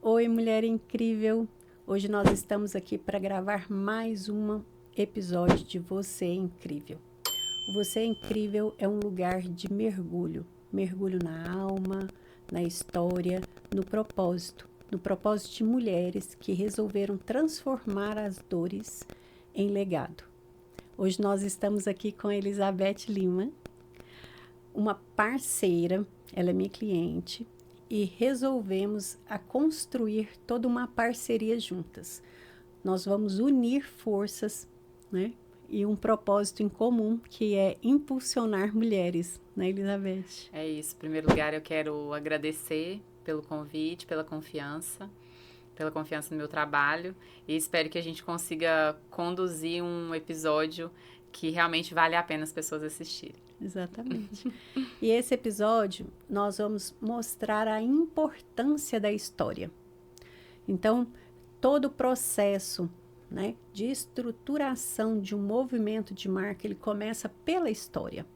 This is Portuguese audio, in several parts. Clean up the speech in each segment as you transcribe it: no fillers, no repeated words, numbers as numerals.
Oi, mulher incrível! Hoje nós estamos aqui para gravar mais um episódio de Você é Incrível. O Você é Incrível é um lugar de mergulho. Mergulho na alma, na história, no propósito de mulheres que resolveram transformar as dores em legado. Hoje nós estamos aqui com a Elizabeth Lima, uma parceira, ela é minha cliente, e resolvemos a construir toda uma parceria juntas. Nós vamos unir forças, né? E um propósito em comum, que é impulsionar mulheres, né, Elizabeth? É isso. Em primeiro lugar, eu quero agradecer pelo convite, pela confiança no meu trabalho, e espero que a gente consiga conduzir um episódio que realmente vale a pena as pessoas assistirem. Exatamente. E esse episódio, nós vamos mostrar a importância da história. Então, todo o processo, né, de estruturação de um movimento de marca, ele começa pela história.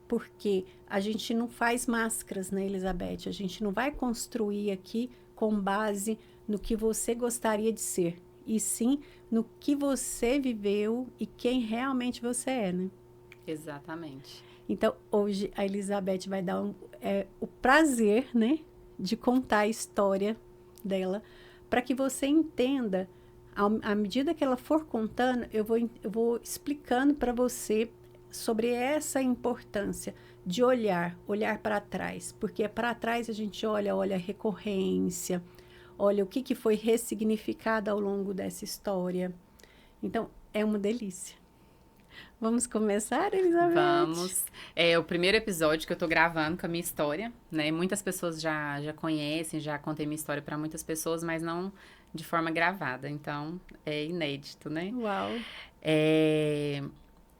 Porque a gente não faz máscaras, né, Elizabeth? A gente não vai construir aqui com base no que você gostaria de ser, e sim no que você viveu e quem realmente você é, né? Exatamente. Então, hoje a Elizabeth vai dar o prazer, né, de contar a história dela, para que você entenda, à medida que ela for contando, eu vou explicando para você sobre essa importância de olhar para trás, porque para trás a gente olha a recorrência, olha o que foi ressignificado ao longo dessa história. Então, é uma delícia. Vamos começar, Elizabeth? Vamos. É o primeiro episódio que eu tô gravando com a minha história, né? Muitas pessoas já conhecem, já contei minha história para muitas pessoas, mas não de forma gravada. Então, é inédito, né? Uau!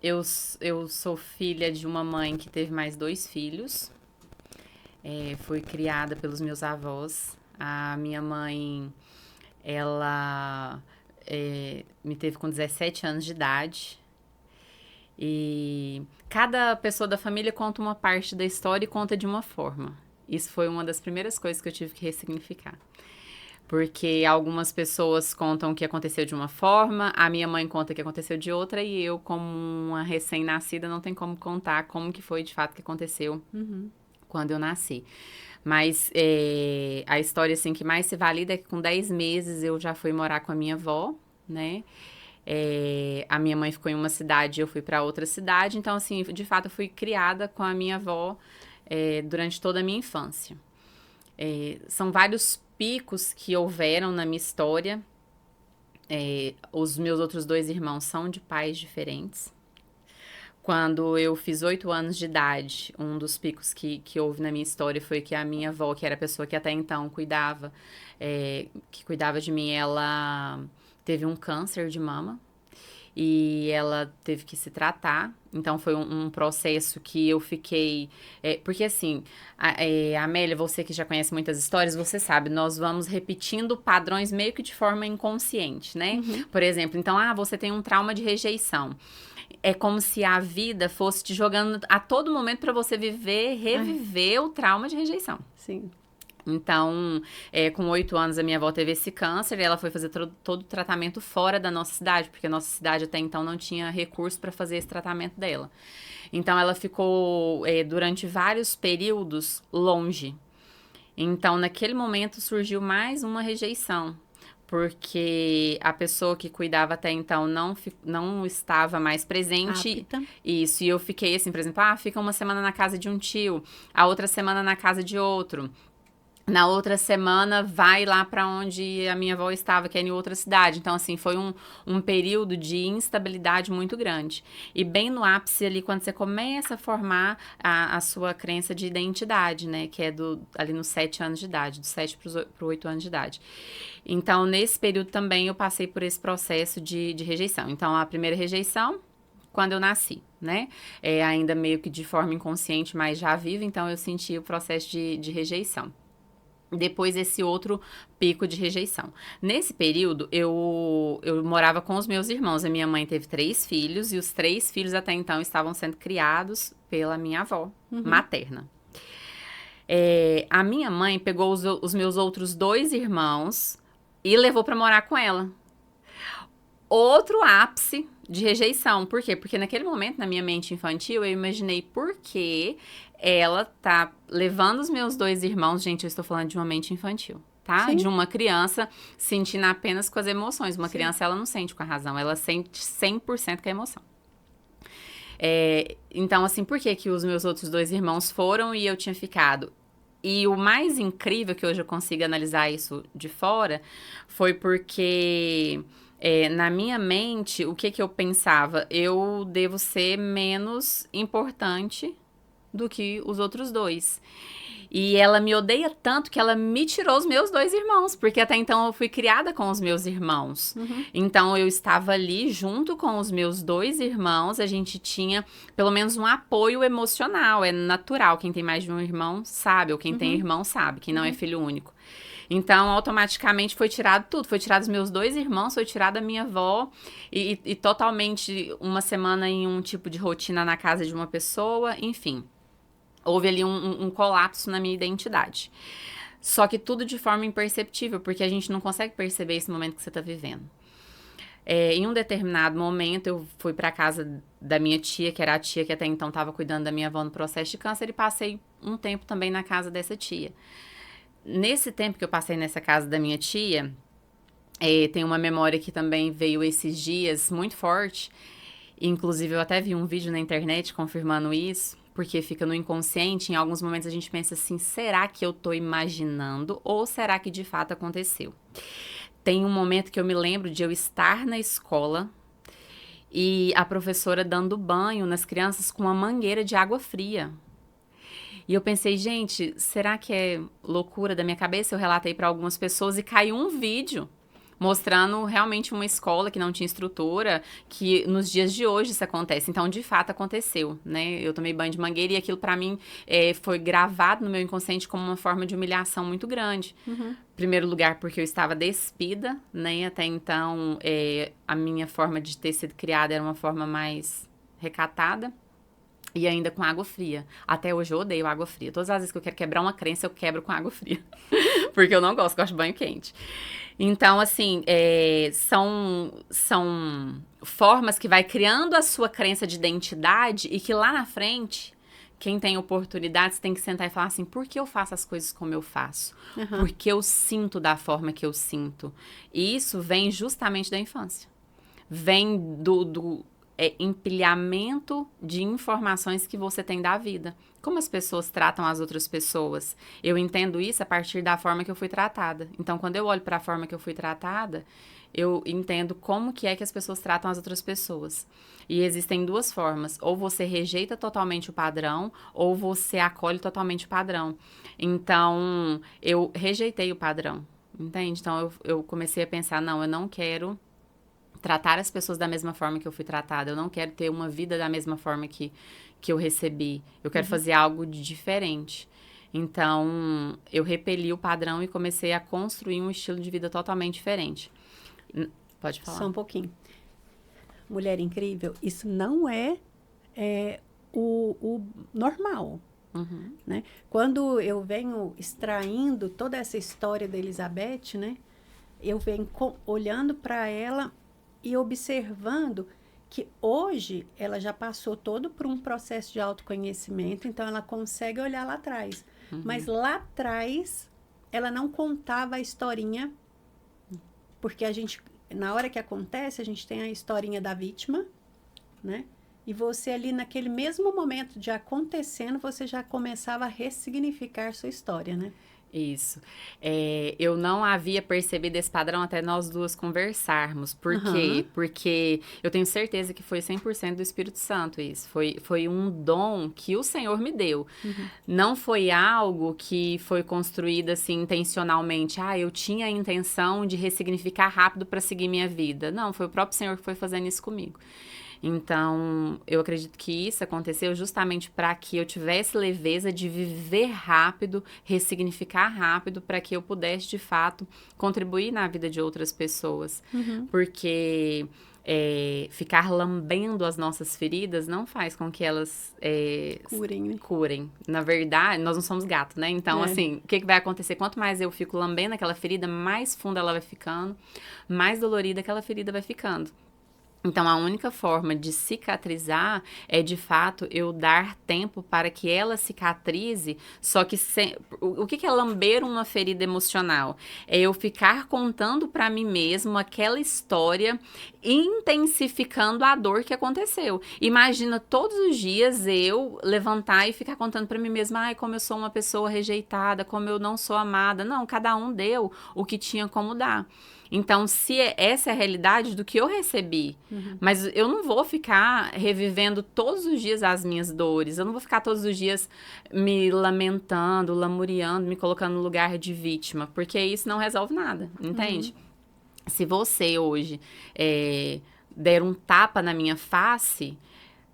Eu sou filha de uma mãe que teve mais 2 filhos. Fui criada pelos meus avós. A minha mãe, ela me teve com 17 anos de idade. E cada pessoa da família conta uma parte da história e conta de uma forma. Isso foi uma das primeiras coisas que eu tive que ressignificar. Porque algumas pessoas contam que aconteceu de uma forma, a minha mãe conta que aconteceu de outra, e eu, como uma recém-nascida, não tenho como contar como que foi de fato que aconteceu quando eu nasci. Mas a história assim, que mais se valida é que com 10 meses eu já fui morar com a minha avó, né? A minha mãe ficou em uma cidade e eu fui para outra cidade. Então, assim, de fato, eu fui criada com a minha avó durante toda a minha infância. São vários picos que houveram na minha história. Os meus outros 2 irmãos são de pais diferentes. Quando eu fiz 8 anos de idade, um dos picos que houve na minha história foi que a minha avó, que era a pessoa que até então cuidava de mim, ela teve um câncer de mama e ela teve que se tratar. Então, foi um processo que eu fiquei... porque, assim, Amélia, você que já conhece muitas histórias, você sabe, nós vamos repetindo padrões meio que de forma inconsciente, né? Por exemplo, então, você tem um trauma de rejeição. É como se a vida fosse te jogando a todo momento para você reviver o trauma de rejeição. Sim. Então, com 8 anos, a minha avó teve esse câncer e ela foi fazer todo o tratamento fora da nossa cidade, porque a nossa cidade até então não tinha recurso para fazer esse tratamento dela. Então, ela ficou, durante vários períodos, longe. Então, naquele momento, surgiu mais uma rejeição, porque a pessoa que cuidava até então não estava mais presente. Apta. Isso, e eu fiquei assim, por exemplo, fica uma semana na casa de um tio, a outra semana na casa de outro. Na outra semana, vai lá para onde a minha avó estava, que é em outra cidade. Então, assim, foi um período de instabilidade muito grande. E bem no ápice ali, quando você começa a formar a sua crença de identidade, né? Que é ali nos 7 anos de idade, dos 7 para 8 anos de idade. Então, nesse período também, eu passei por esse processo de rejeição. Então, a primeira rejeição, quando eu nasci, né? Ainda meio que de forma inconsciente, mas já viva. Então, eu senti o processo de rejeição. Depois esse outro pico de rejeição. Nesse período, eu morava com os meus irmãos. A minha mãe teve 3 filhos e os 3 filhos até então estavam sendo criados pela minha avó materna. A minha mãe pegou os meus outros 2 irmãos e levou pra morar com ela. Outro ápice de rejeição. Por quê? Porque naquele momento, na minha mente infantil, eu imaginei por que ela tá levando os meus 2 irmãos. Gente, eu estou falando de uma mente infantil, tá? Sim. De uma criança sentindo apenas com as emoções. Uma Sim. criança, ela não sente com a razão, ela sente 100% com a emoção. Então, assim, por que que os meus outros 2 irmãos foram e eu tinha ficado? E o mais incrível, que hoje eu consigo analisar isso de fora, foi porque na minha mente, o que que eu pensava? Eu devo ser menos importante do que os outros 2. E ela me odeia tanto que ela me tirou os meus 2 irmãos, porque até então eu fui criada com os meus irmãos. Então eu estava ali junto com os meus 2 irmãos, a gente tinha pelo menos um apoio emocional, é natural. Quem tem mais de um irmão sabe, ou quem tem irmão sabe, quem não é filho único. Então, automaticamente foi tirado tudo. Foi tirado os meus 2 irmãos, foi tirada a minha avó. E totalmente uma semana em um tipo de rotina na casa de uma pessoa, enfim. Houve ali um colapso na minha identidade. Só que tudo de forma imperceptível, porque a gente não consegue perceber esse momento que você está vivendo. Em um determinado momento, eu fui para casa da minha tia, que era a tia que até então estava cuidando da minha avó no processo de câncer, e passei um tempo também na casa dessa tia. Nesse tempo que eu passei nessa casa da minha tia, tem uma memória que também veio esses dias muito forte. Inclusive, eu até vi um vídeo na internet confirmando isso, porque fica no inconsciente. Em alguns momentos a gente pensa assim, será que eu tô imaginando ou será que de fato aconteceu? Tem um momento que eu me lembro de eu estar na escola e a professora dando banho nas crianças com uma mangueira de água fria. E eu pensei, gente, será que é loucura da minha cabeça? Eu relatei para algumas pessoas e caiu um vídeo mostrando realmente uma escola que não tinha estrutura, que nos dias de hoje isso acontece. Então, de fato, aconteceu, né? Eu tomei banho de mangueira e aquilo, para mim, foi gravado no meu inconsciente como uma forma de humilhação muito grande. Primeiro lugar, porque eu estava despida, né? Até então, a minha forma de ter sido criada era uma forma mais recatada. E ainda com água fria. Até hoje eu odeio água fria. Todas as vezes que eu quero quebrar uma crença, eu quebro com água fria. Porque eu não gosto de banho quente. Então, assim, são formas que vai criando a sua crença de identidade e que lá na frente, quem tem oportunidades tem que sentar e falar assim, por que eu faço as coisas como eu faço? Porque eu sinto da forma que eu sinto. E isso vem justamente da infância. Vem do empilhamento de informações que você tem da vida. Como as pessoas tratam as outras pessoas. Eu entendo isso a partir da forma que eu fui tratada. Então, quando eu olho para a forma que eu fui tratada, eu entendo como que é que as pessoas tratam as outras pessoas. E existem 2 formas. Ou você rejeita totalmente o padrão, ou você acolhe totalmente o padrão. Então, eu rejeitei o padrão, entende? Então, eu comecei a pensar, não, eu não quero tratar as pessoas da mesma forma que eu fui tratada. Eu não quero ter uma vida da mesma forma que eu recebi. Eu quero fazer algo de diferente. Então, eu repeli o padrão e comecei a construir um estilo de vida totalmente diferente. Pode falar. Só um pouquinho. Mulher incrível, isso não é o normal. Né? Quando eu venho extraindo toda essa história da Elizabeth, né? Eu venho olhando para ela e observando que hoje ela já passou todo por um processo de autoconhecimento, então ela consegue olhar lá atrás. Mas lá atrás, ela não contava a historinha, porque a gente, na hora que acontece, a gente tem a historinha da vítima, né? E você ali, naquele mesmo momento de acontecendo, você já começava a ressignificar sua história, né? Isso. Eu não havia percebido esse padrão até nós 2 conversarmos. Por quê? Porque eu tenho certeza que foi 100% do Espírito Santo isso. Foi um dom que o Senhor me deu. Não foi algo que foi construído assim intencionalmente. Eu tinha a intenção de ressignificar rápido para seguir minha vida. Não, foi o próprio Senhor que foi fazendo isso comigo. Então, eu acredito que isso aconteceu justamente para que eu tivesse leveza de viver rápido, ressignificar rápido, para que eu pudesse, de fato, contribuir na vida de outras pessoas. Porque ficar lambendo as nossas feridas não faz com que elas Curem, né? curem. Na verdade, nós não somos gato, né? Então, assim, o que vai acontecer? Quanto mais eu fico lambendo aquela ferida, mais funda ela vai ficando, mais dolorida aquela ferida vai ficando. Então, a única forma de cicatrizar é, de fato, eu dar tempo para que ela cicatrize, só que o que é lamber uma ferida emocional? É eu ficar contando para mim mesmo aquela história, intensificando a dor que aconteceu. Imagina todos os dias eu levantar e ficar contando para mim mesma, ai, como eu sou uma pessoa rejeitada, como eu não sou amada. Não, cada um deu o que tinha como dar. Então, se essa é a realidade do que eu recebi, mas eu não vou ficar revivendo todos os dias as minhas dores, eu não vou ficar todos os dias me lamentando, lamuriando, me colocando no lugar de vítima, porque isso não resolve nada, entende? Se você hoje der um tapa na minha face,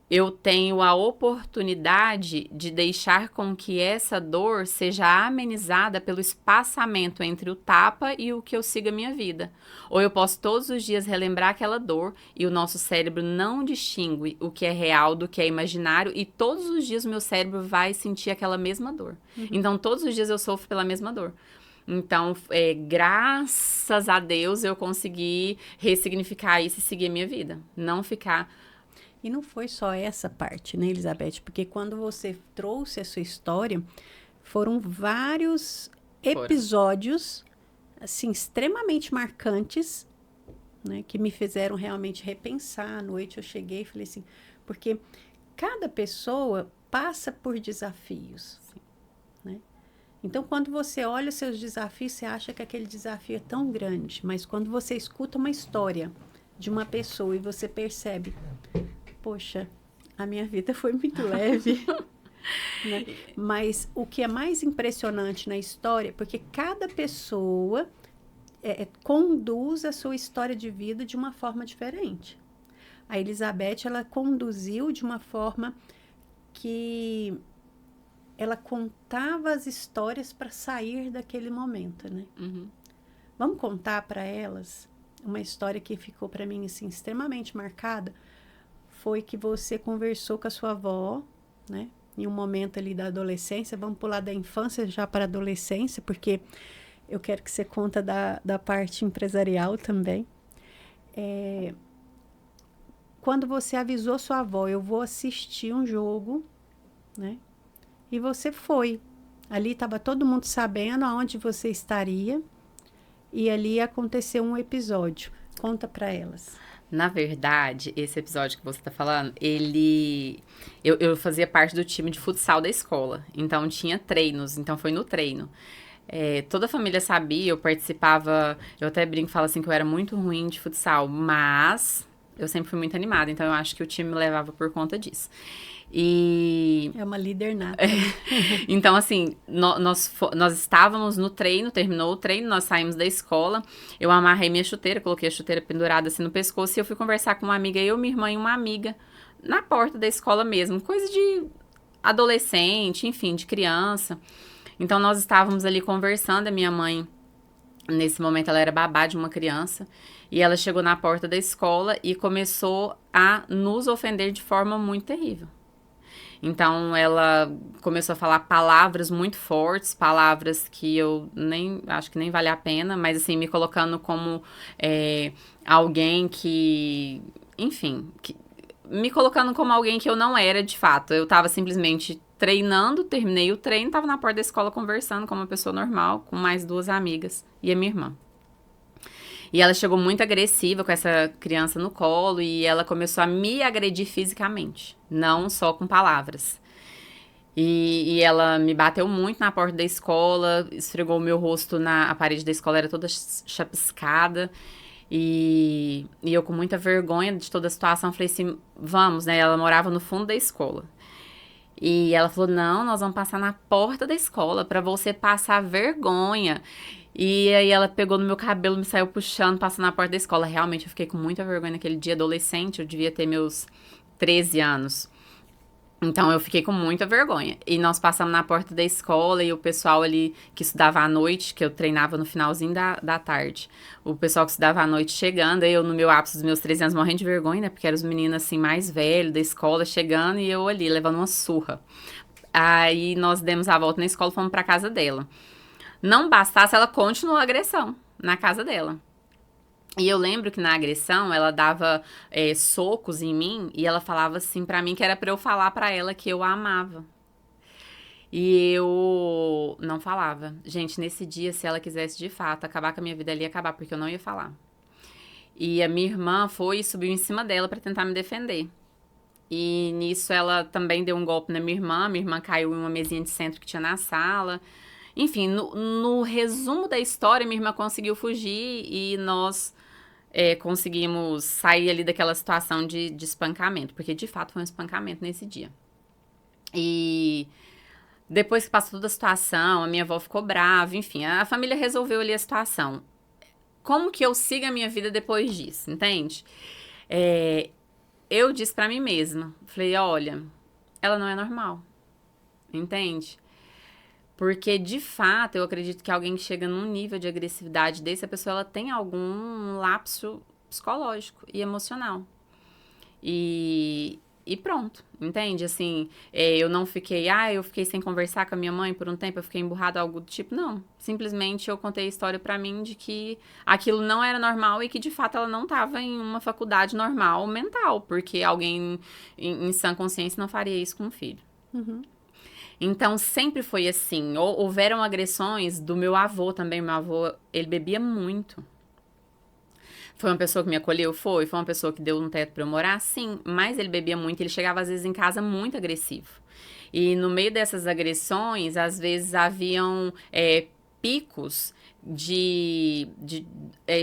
eu tenho a oportunidade de deixar com que essa dor seja amenizada pelo espaçamento entre o tapa e o que eu siga a minha vida. Ou eu posso todos os dias relembrar aquela dor e o nosso cérebro não distingue o que é real do que é imaginário e todos os dias o meu cérebro vai sentir aquela mesma dor. Então, todos os dias eu sofro pela mesma dor. Então, graças a Deus, eu consegui ressignificar isso e seguir a minha vida. Não ficar... E não foi só essa parte, né, Elizabeth? Porque quando você trouxe a sua história, foram vários episódios, assim, extremamente marcantes, né, que me fizeram realmente repensar. À noite eu cheguei e falei assim, porque cada pessoa passa por desafios, né? Então, quando você olha os seus desafios, você acha que aquele desafio é tão grande, mas quando você escuta uma história de uma pessoa e você percebe, poxa, a minha vida foi muito leve, né? Mas o que é mais impressionante na história, porque cada pessoa conduz a sua história de vida de uma forma diferente. A Elizabeth, ela conduziu de uma forma que ela contava as histórias para sair daquele momento, né? Vamos contar para elas uma história que ficou para mim assim extremamente marcada. Foi que você conversou com a sua avó, né? Em um momento ali da adolescência. Vamos pular da infância já para a adolescência, porque eu quero que você conta da parte empresarial também. Quando você avisou sua avó, eu vou assistir um jogo, né? E você foi. Ali estava todo mundo sabendo aonde você estaria. E ali aconteceu um episódio. Conta para elas. Na verdade, esse episódio que você tá falando, eu fazia parte do time de futsal da escola. Então, tinha treinos. Então, foi no treino. Toda a família sabia, eu participava... Eu até brinco e falo assim que eu era muito ruim de futsal. Mas eu sempre fui muito animada. Então, eu acho que o time me levava por conta disso. É uma líder nata. Então, assim, nós estávamos no treino, terminou o treino, nós saímos da escola, eu amarrei minha chuteira, coloquei a chuteira pendurada assim no pescoço e eu fui conversar com uma amiga, eu, minha irmã e uma amiga, na porta da escola mesmo, coisa de adolescente, enfim, de criança. Então, nós estávamos ali conversando, a minha mãe, nesse momento, ela era babá de uma criança, e ela chegou na porta da escola e começou a nos ofender de forma muito terrível. Então, ela começou a falar palavras muito fortes, palavras que eu acho que nem vale a pena, mas assim, me colocando como alguém que, enfim, me colocando como alguém que eu não era de fato. Eu tava simplesmente treinando, terminei o treino, tava na porta da escola conversando com uma pessoa normal, com mais 2 amigas e a minha irmã. E ela chegou muito agressiva com essa criança no colo e ela começou a me agredir fisicamente, não só com palavras. E ela me bateu muito na porta da escola, esfregou o meu rosto a parede da escola, era toda chapiscada. E eu com muita vergonha de toda a situação, falei assim, vamos, né? Ela morava no fundo da escola. E ela falou, não, nós vamos passar na porta da escola pra você passar vergonha. E aí ela pegou no meu cabelo, me saiu puxando, passando na porta da escola. Realmente, eu fiquei com muita vergonha naquele dia, adolescente, eu devia ter meus 13 anos. Então, eu fiquei com muita vergonha. E nós passamos na porta da escola e o pessoal ali que estudava à noite, que eu treinava no finalzinho da tarde, o pessoal que estudava à noite chegando, aí eu no meu ápice dos meus 13 anos morrendo de vergonha, né? Porque eram os meninos assim mais velhos da escola chegando e eu ali levando uma surra. Aí nós demos a volta na escola e fomos pra casa dela. Não bastasse, ela continuou a agressão na casa dela. E eu lembro que na agressão ela dava socos em mim e ela falava assim pra mim que era pra eu falar pra ela que eu a amava. E eu não falava. Gente, nesse dia, se ela quisesse de fato acabar com a minha vida, ela ia acabar, porque eu não ia falar. E a minha irmã foi e subiu em cima dela pra tentar me defender. E nisso ela também deu um golpe na minha irmã caiu em uma mesinha de centro que tinha na sala. Enfim, no resumo da história, minha irmã conseguiu fugir e nós conseguimos sair ali daquela situação de espancamento, porque de fato foi um espancamento nesse dia. E depois que passou toda a situação, a minha avó ficou brava, enfim, a família resolveu ali a situação. Como que eu sigo a minha vida depois disso, entende? Eu disse pra mim mesma, falei, olha, ela não é normal, entende? Porque, de fato, eu acredito que alguém que chega num nível de agressividade desse, a pessoa ela tem algum lapso psicológico e emocional. E pronto, entende? Assim, eu não fiquei, eu fiquei sem conversar com a minha mãe por um tempo, eu fiquei emburrada, algo do tipo, não. Simplesmente eu contei a história pra mim de que aquilo não era normal e que, de fato, ela não tava em uma faculdade normal mental, porque alguém em sã consciência não faria isso com um filho. Uhum. Então, sempre foi assim. Houveram agressões do meu avô também. Meu avô, ele bebia muito. Foi uma pessoa que me acolheu? Foi. Foi uma pessoa que deu um teto pra eu morar? Sim. Mas ele bebia muito. Ele chegava, às vezes, em casa muito agressivo. E no meio dessas agressões, às vezes, haviam picos de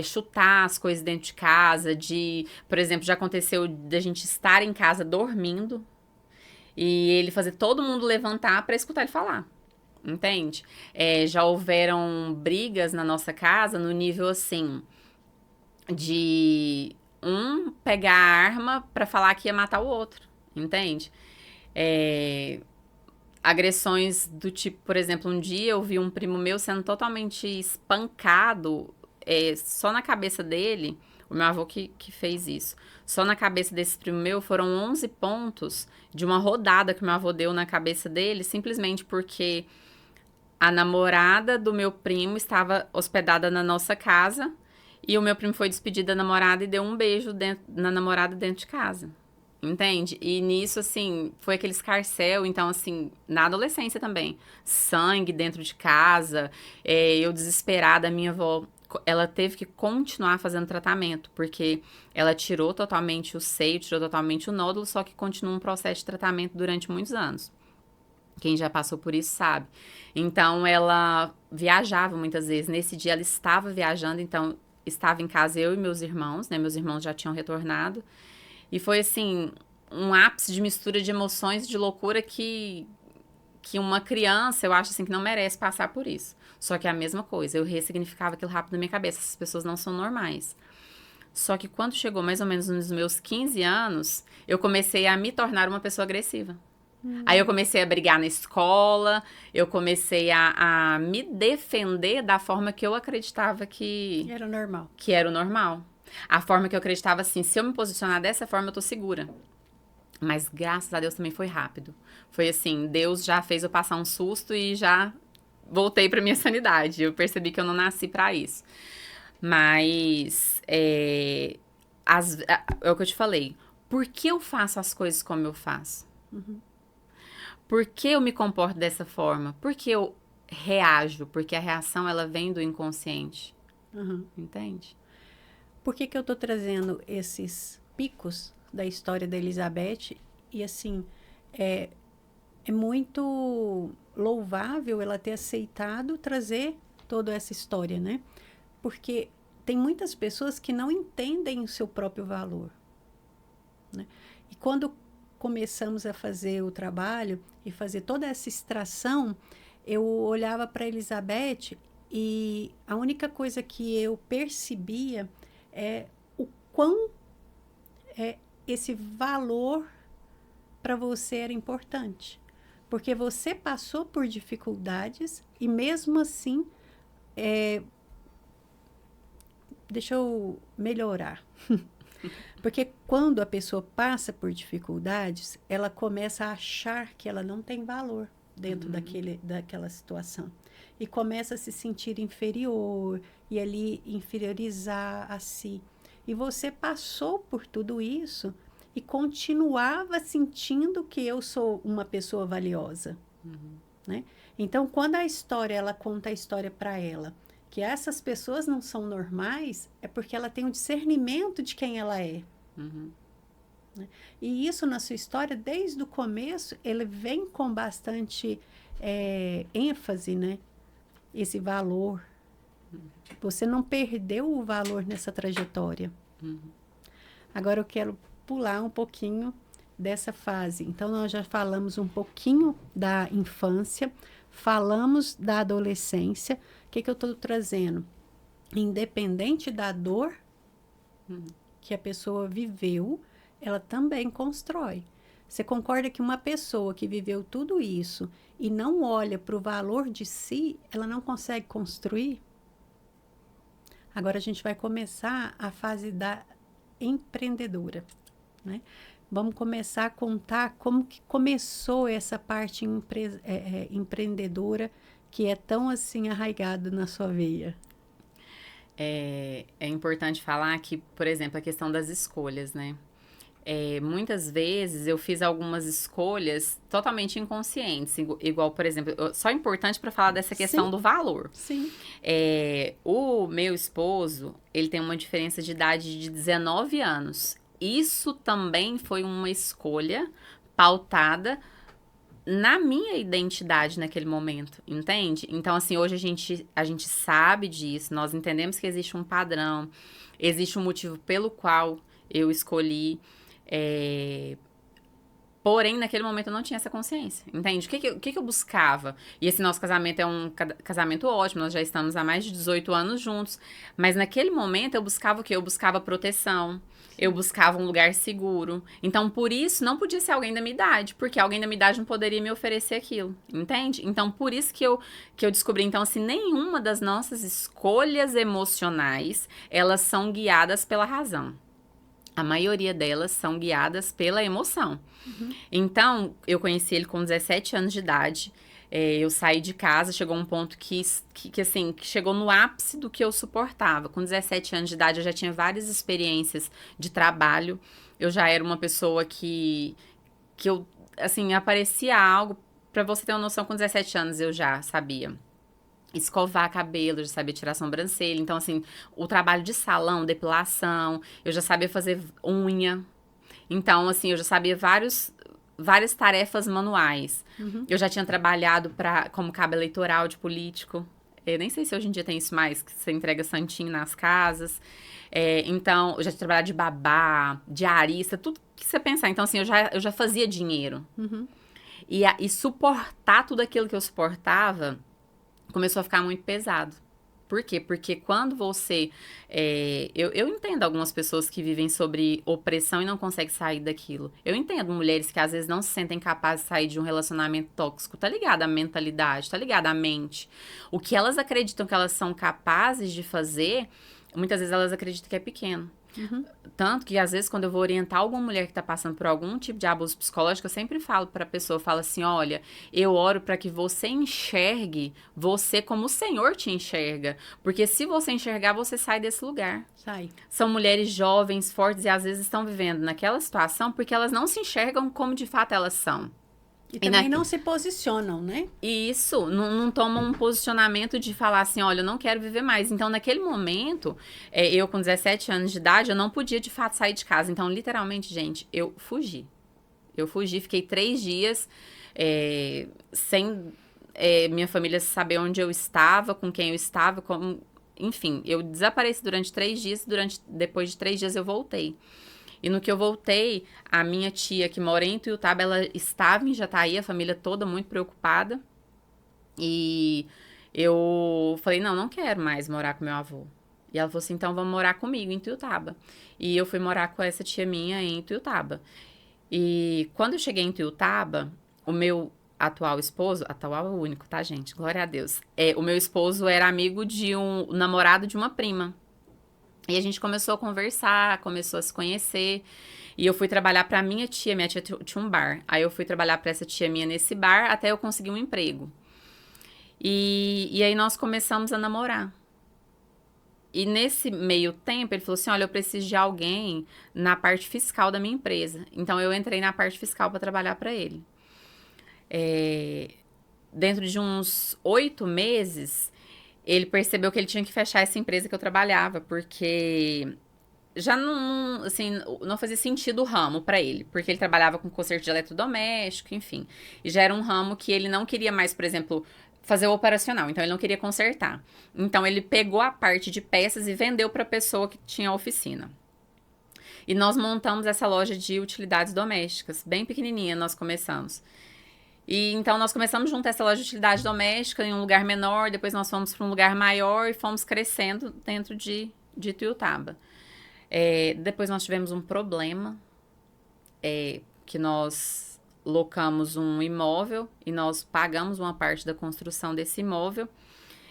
chutar as coisas dentro de casa, por exemplo, já aconteceu da gente estar em casa dormindo e ele fazer todo mundo levantar pra escutar ele falar. Entende? Já houveram brigas na nossa casa no nível assim de um pegar a arma pra falar que ia matar o outro. Entende? Agressões do tipo, por exemplo, um dia eu vi um primo meu sendo totalmente espancado só na cabeça dele. O meu avô que fez isso. Só na cabeça desse primo meu foram 11 pontos de uma rodada que o meu avô deu na cabeça dele, simplesmente porque a namorada do meu primo estava hospedada na nossa casa e o meu primo foi despedir da namorada e deu um beijo na namorada dentro de casa. Entende? E nisso, assim, foi aquele escarcéu, então, assim, na adolescência também. Sangue dentro de casa, eu desesperada, a minha avó, ela teve que continuar fazendo tratamento, porque ela tirou totalmente o seio, tirou totalmente o nódulo, só que continua um processo de tratamento durante muitos anos. Quem já passou por isso sabe. Então, ela viajava muitas vezes. Nesse dia, ela estava viajando, então, estava em casa eu e meus irmãos, né? Meus irmãos já tinham retornado. E foi, assim, um ápice de mistura de emoções, de loucura que uma criança, eu acho, assim, que não merece passar por isso. Só que é a mesma coisa. Eu ressignificava aquilo rápido na minha cabeça. Essas pessoas não são normais. Só que quando chegou mais ou menos nos meus 15 anos, eu comecei a me tornar uma pessoa agressiva. Aí eu comecei a brigar na escola, eu comecei a me defender da forma que eu acreditava Era normal. que era o normal. A forma que eu acreditava assim, se eu me posicionar dessa forma, eu tô segura. Mas graças a Deus também foi rápido. Foi assim, Deus já fez eu passar um susto e já voltei pra minha sanidade. Eu percebi que eu não nasci pra isso. Mas é o que eu te falei. Por que eu faço as coisas como eu faço? Por que eu me comporto dessa forma? Por que eu reajo? Porque a reação ela vem do inconsciente. Uhum. Entende? Por que eu tô trazendo esses picos da história da Elizabeth? E assim, é muito louvável ela ter aceitado trazer toda essa história, né? Porque tem muitas pessoas que não entendem o seu próprio valor, né? E quando começamos a fazer o trabalho e fazer toda essa extração, eu olhava para Elizabeth e a única coisa que eu percebia é o quão esse valor para você era importante. Porque você passou por dificuldades e mesmo assim, deixa eu melhorar. Porque quando a pessoa passa por dificuldades, ela começa a achar que ela não tem valor dentro daquela situação. E começa a se sentir inferior e ali inferiorizar a si. E você passou por tudo isso e continuava sentindo que eu sou uma pessoa valiosa. Né? Então, quando ela conta a história para ela, que essas pessoas não são normais, é porque ela tem um discernimento de quem ela é. Né? E isso na sua história, desde o começo, ele vem com bastante ênfase, né? Esse valor. Você não perdeu o valor nessa trajetória. Agora eu quero pular um pouquinho dessa fase. Então, nós já falamos um pouquinho da infância, falamos da adolescência. O que eu estou trazendo? Independente da dor que a pessoa viveu, ela também constrói. Você concorda que uma pessoa que viveu tudo isso e não olha para o valor de si, ela não consegue construir? Agora a gente vai começar a fase da empreendedora, né? Vamos começar a contar como que começou essa parte empreendedora que é tão assim arraigado na sua veia. É importante falar que, por exemplo, a questão das escolhas, né? Muitas vezes eu fiz algumas escolhas totalmente inconscientes, igual, por exemplo, só importante para falar dessa questão do valor. Sim. O meu esposo, ele tem uma diferença de idade de 19 anos. Isso também foi uma escolha pautada na minha identidade naquele momento, entende? Então, assim, hoje a gente sabe disso, nós entendemos que existe um padrão, existe um motivo pelo qual eu escolhi, porém, naquele momento eu não tinha essa consciência, entende? O que eu buscava? E esse nosso casamento é um casamento ótimo, nós já estamos há mais de 18 anos juntos, mas naquele momento eu buscava o quê? Eu buscava proteção, eu buscava um lugar seguro. Então, por isso, não podia ser alguém da minha idade, porque alguém da minha idade não poderia me oferecer aquilo, entende? Então, por isso que eu descobri, então, assim, nenhuma das nossas escolhas emocionais, elas são guiadas pela razão. A maioria delas são guiadas pela emoção. Então, eu conheci ele com 17 anos de idade. Eu saí de casa, chegou um ponto que chegou no ápice do que eu suportava. Com 17 anos de idade, eu já tinha várias experiências de trabalho. Eu já era uma pessoa que eu, assim, aparecia algo. Pra você ter uma noção, com 17 anos eu já sabia escovar cabelo, já sabia tirar sobrancelha. Então, assim, o trabalho de salão, depilação, eu já sabia fazer unha. Então, assim, eu já sabia várias tarefas manuais. Eu já tinha trabalhado como cabo eleitoral de político. Eu nem sei se hoje em dia tem isso mais, que você entrega santinho nas casas. Então, eu já tinha trabalhado de babá, diarista, tudo que você pensar. Então, assim, eu já fazia dinheiro. E suportar tudo aquilo que eu suportava começou a ficar muito pesado. Por quê? Porque quando você... eu entendo algumas pessoas que vivem sobre opressão e não conseguem sair daquilo. Eu entendo mulheres que às vezes não se sentem capazes de sair de um relacionamento tóxico. Tá ligado à mentalidade, tá ligado à mente. O que elas acreditam que elas são capazes de fazer, muitas vezes elas acreditam que é pequeno. Tanto que, às vezes, quando eu vou orientar alguma mulher que está passando por algum tipo de abuso psicológico, eu sempre falo para a pessoa, eu falo assim, olha, eu oro para que você enxergue você como o Senhor te enxerga. Porque se você enxergar, você sai desse lugar. Sai. São mulheres jovens, fortes e às vezes estão vivendo naquela situação porque elas não se enxergam como de fato elas são. E também não se posicionam, né? E isso, não tomam um posicionamento de falar assim, olha, eu não quero viver mais. Então, naquele momento, eu com 17 anos de idade, eu não podia, de fato, sair de casa. Então, literalmente, gente, eu fugi. Eu fugi, fiquei 3 dias sem minha família saber onde eu estava, com quem eu estava, enfim, eu desapareci durante 3 dias, depois de 3 dias eu voltei. E no que eu voltei, a minha tia, que mora em Ituiutaba, ela estava em Jataí, a família toda muito preocupada. E eu falei, não quero mais morar com meu avô. E ela falou assim, então vamos morar comigo em Ituiutaba. E eu fui morar com essa tia minha em Ituiutaba. E quando eu cheguei em Tuiutaba, o meu atual esposo, atual é o único, tá, gente? Glória a Deus. O meu esposo era amigo de um namorado de uma prima. E a gente começou a conversar, começou a se conhecer. E eu fui trabalhar pra minha tia tinha um bar. Aí eu fui trabalhar pra essa tia minha nesse bar até eu conseguir um emprego. E aí nós começamos a namorar. E nesse meio tempo, ele falou assim, olha, eu preciso de alguém na parte fiscal da minha empresa. Então, eu entrei na parte fiscal para trabalhar para ele. Dentro de uns 8 meses, ele percebeu que ele tinha que fechar essa empresa que eu trabalhava, porque já assim, não fazia sentido o ramo para ele, porque ele trabalhava com conserto de eletrodoméstico, enfim. E já era um ramo que ele não queria mais, por exemplo, fazer o operacional, então ele não queria consertar. Então ele pegou a parte de peças e vendeu para a pessoa que tinha a oficina. E nós montamos essa loja de utilidades domésticas, bem pequenininha nós começamos. E então nós começamos junto essa loja de utilidade doméstica em um lugar menor, depois nós fomos para um lugar maior e fomos crescendo dentro de Tuiutaba. Depois nós tivemos um problema, que nós locamos um imóvel e nós pagamos uma parte da construção desse imóvel.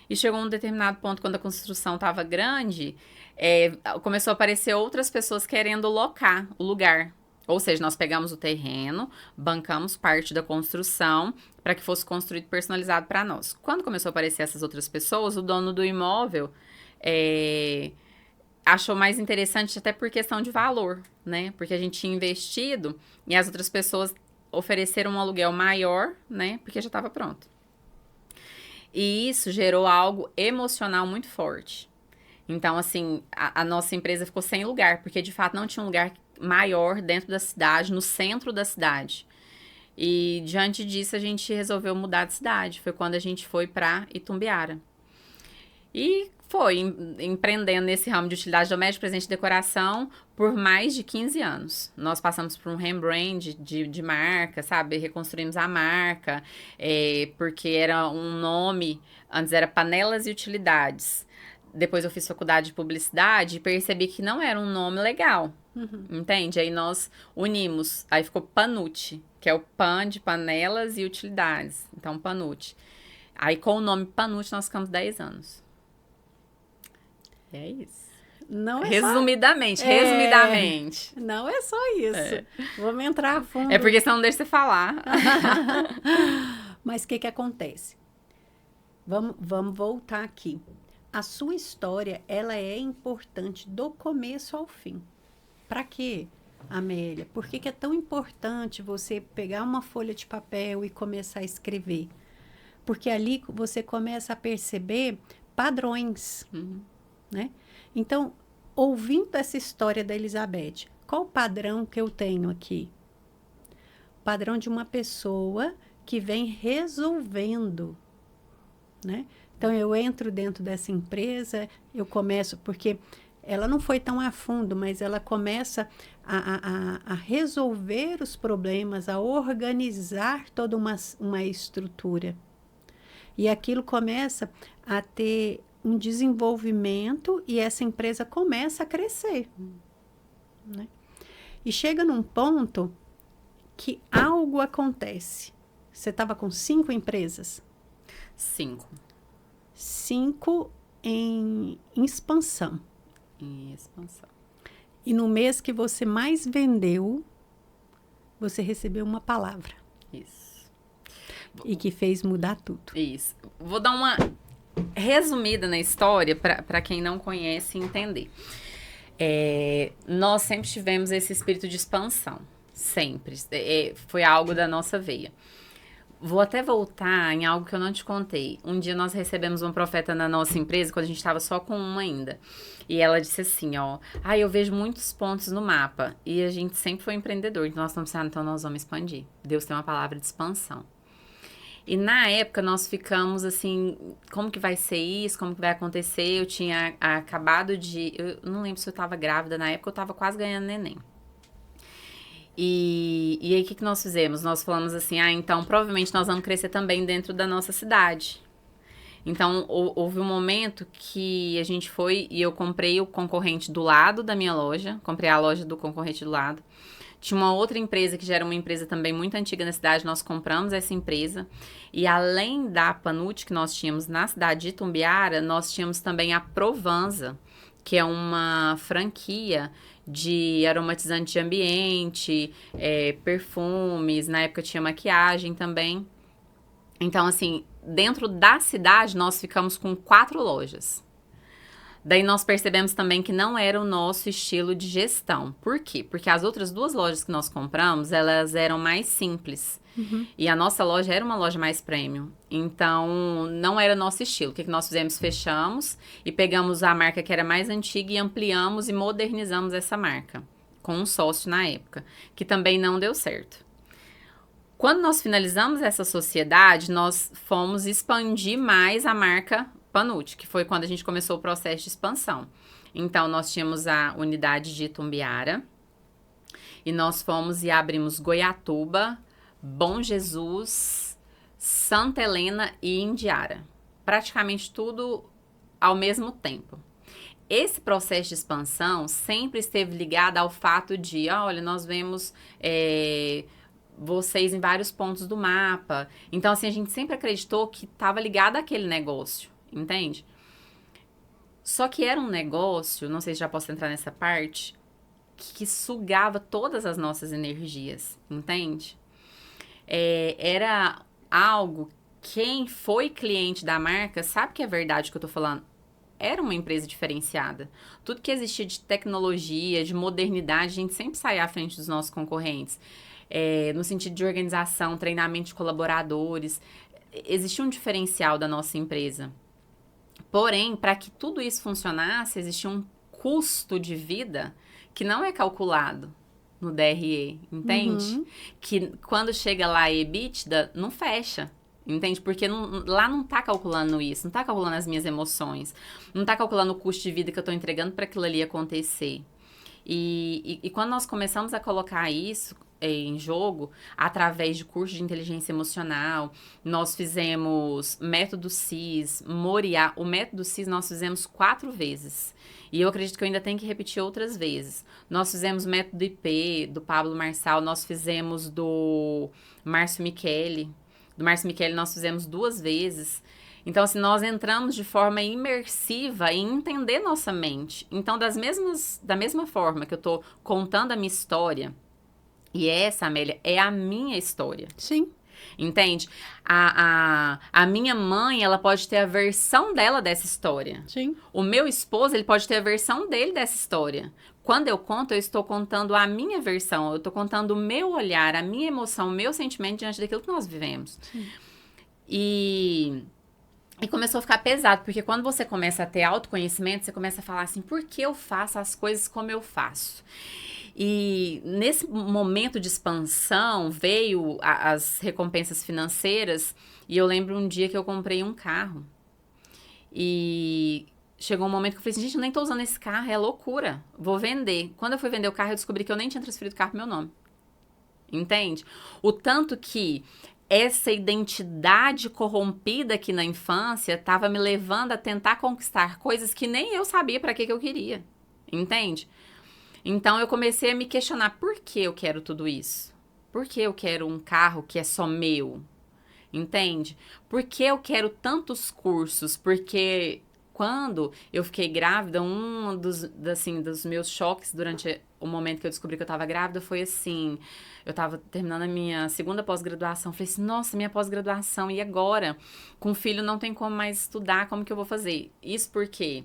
E chegou um determinado ponto, quando a construção estava grande, começou a aparecer outras pessoas querendo locar o lugar. Ou seja, nós pegamos o terreno, bancamos parte da construção para que fosse construído personalizado para nós. Quando começou a aparecer essas outras pessoas, o dono do imóvel achou mais interessante até por questão de valor, né? Porque a gente tinha investido e as outras pessoas ofereceram um aluguel maior, né? Porque já estava pronto. E isso gerou algo emocional muito forte. Então, assim, a nossa empresa ficou sem lugar, porque de fato não tinha um lugar maior dentro da cidade, no centro da cidade. E diante disso a gente resolveu mudar de cidade. Foi quando a gente foi para Itumbiara. E foi empreendendo nesse ramo de utilidade doméstica, presente e decoração por mais de 15 anos. Nós passamos por um rebrand de marca, sabe? Reconstruímos a marca, porque era um nome, antes era Panelas e Utilidades. Depois eu fiz faculdade de publicidade e percebi que não era um nome legal, entende? Aí nós unimos, aí ficou Panute, que é o pan de panelas e utilidades. Então, Panute. Aí com o nome Panute nós ficamos 10 anos. É isso. Não é resumidamente, só... resumidamente. Não é só isso. Vamos entrar a fundo. É porque senão não deixa você falar. Mas o que acontece? Vamos voltar aqui. A sua história, ela é importante do começo ao fim. Para quê, Amélia? Por que é tão importante você pegar uma folha de papel e começar a escrever? Porque ali você começa a perceber padrões, né? Então, ouvindo essa história da Elizabeth, qual o padrão que eu tenho aqui? Padrão de uma pessoa que vem resolvendo, né? Então, eu entro dentro dessa empresa, eu começo, porque ela não foi tão a fundo, mas ela começa a resolver os problemas, a organizar toda uma estrutura. E aquilo começa a ter um desenvolvimento e essa empresa começa a crescer, né? E chega num ponto que algo acontece. Você estava com 5 empresas? 5. 5 em expansão. Em expansão. E no mês que você mais vendeu, você recebeu uma palavra. Isso. E que fez mudar tudo. Isso. Vou dar uma resumida na história para quem não conhece entender. Nós sempre tivemos esse espírito de expansão. Sempre. Foi algo da nossa veia. Vou até voltar em algo que eu não te contei. Um dia nós recebemos uma profeta na nossa empresa, quando a gente estava só com uma ainda. E ela disse assim, ó... eu vejo muitos pontos no mapa. E a gente sempre foi empreendedor. Então nós estamos pensando, então nós vamos expandir. Deus tem uma palavra de expansão. E na época nós ficamos assim... Como que vai ser isso? Como que vai acontecer? Eu tinha acabado de... Eu não lembro se eu estava grávida na época. Eu estava quase ganhando neném. E aí, o que nós fizemos? Nós falamos assim, então, provavelmente nós vamos crescer também dentro da nossa cidade. Então, houve um momento que a gente foi e eu comprei o concorrente do lado da minha loja, comprei a loja do concorrente do lado, Tinha uma outra empresa que já era uma empresa também muito antiga na cidade, nós compramos essa empresa. E além da Panut que nós tínhamos na cidade de Itumbiara, nós tínhamos também a Provanza, que é uma franquia de aromatizante de ambiente, perfumes, na época tinha maquiagem também. Então, assim, dentro da cidade nós ficamos com 4 lojas. Daí nós percebemos também que não era o nosso estilo de gestão. Por quê? Porque as outras 2 lojas que nós compramos, elas eram mais simples. E a nossa loja era uma loja mais premium. Então, não era nosso estilo. O que nós fizemos? Fechamos e pegamos a marca que era mais antiga e ampliamos e modernizamos essa marca. Com um sócio na época, que também não deu certo. Quando nós finalizamos essa sociedade, nós fomos expandir mais a marca Panut, que foi quando a gente começou o processo de expansão. Então, nós tínhamos a unidade de Itumbiara e nós fomos e abrimos Goiatuba, Bom Jesus, Santa Helena e Indiara. Praticamente tudo ao mesmo tempo. Esse processo de expansão sempre esteve ligado ao fato de, olha, nós vemos vocês em vários pontos do mapa. Então, assim, a gente sempre acreditou que estava ligado àquele negócio, entende? Só que era um negócio, não sei se já posso entrar nessa parte, que sugava todas as nossas energias, entende? Era algo, quem foi cliente da marca sabe que é verdade o que eu tô falando. Era uma empresa diferenciada. Tudo que existia de tecnologia, de modernidade, a gente sempre saía à frente dos nossos concorrentes. No sentido de organização, treinamento de colaboradores. Existia um diferencial da nossa empresa. Porém, para que tudo isso funcionasse, existia um custo de vida que não é calculado no DRE, entende? Que quando chega lá a EBITDA, não fecha. Entende? Porque lá não tá calculando isso, não tá calculando as minhas emoções, não tá calculando o custo de vida que eu tô entregando para aquilo ali acontecer. E quando nós começamos a colocar isso em jogo, através de cursos de inteligência emocional, nós fizemos método CIS, Moriá. O método CIS nós fizemos 4 vezes. E eu acredito que eu ainda tenho que repetir outras vezes. Nós fizemos método IP, do Pablo Marçal, nós fizemos do Márcio Michele. Do Márcio Michele nós fizemos 2 vezes. Então, assim, nós entramos de forma imersiva em entender nossa mente. Então, da mesma forma que eu tô contando a minha história, e essa, Amélia, é a minha história. Sim. Entende? A minha mãe, ela pode ter a versão dela dessa história. Sim. O meu esposo, ele pode ter a versão dele dessa história. Quando eu conto, eu estou contando a minha versão, eu estou contando o meu olhar, a minha emoção, o meu sentimento diante daquilo que nós vivemos. Sim. E começou a ficar pesado, porque quando você começa a ter autoconhecimento, você começa a falar assim, por que eu faço as coisas como eu faço? E nesse momento de expansão, veio as recompensas financeiras, e eu lembro um dia que eu comprei um carro. E chegou um momento que eu falei assim, gente, eu nem tô usando esse carro, é loucura, vou vender. Quando eu fui vender o carro, eu descobri que eu nem tinha transferido o carro pro meu nome. Entende? O tanto que essa identidade corrompida aqui na infância estava me levando a tentar conquistar coisas que nem eu sabia para que eu queria. Entende? Então, eu comecei a me questionar, por que eu quero tudo isso? Por que eu quero um carro que é só meu? Entende? Por que eu quero tantos cursos? Porque quando eu fiquei grávida, um dos meus choques durante o momento que eu descobri que eu estava grávida foi assim, eu estava terminando a minha 2ª pós-graduação, falei assim, nossa, minha pós-graduação, e agora? Com filho não tem como mais estudar, como que eu vou fazer? Isso por quê?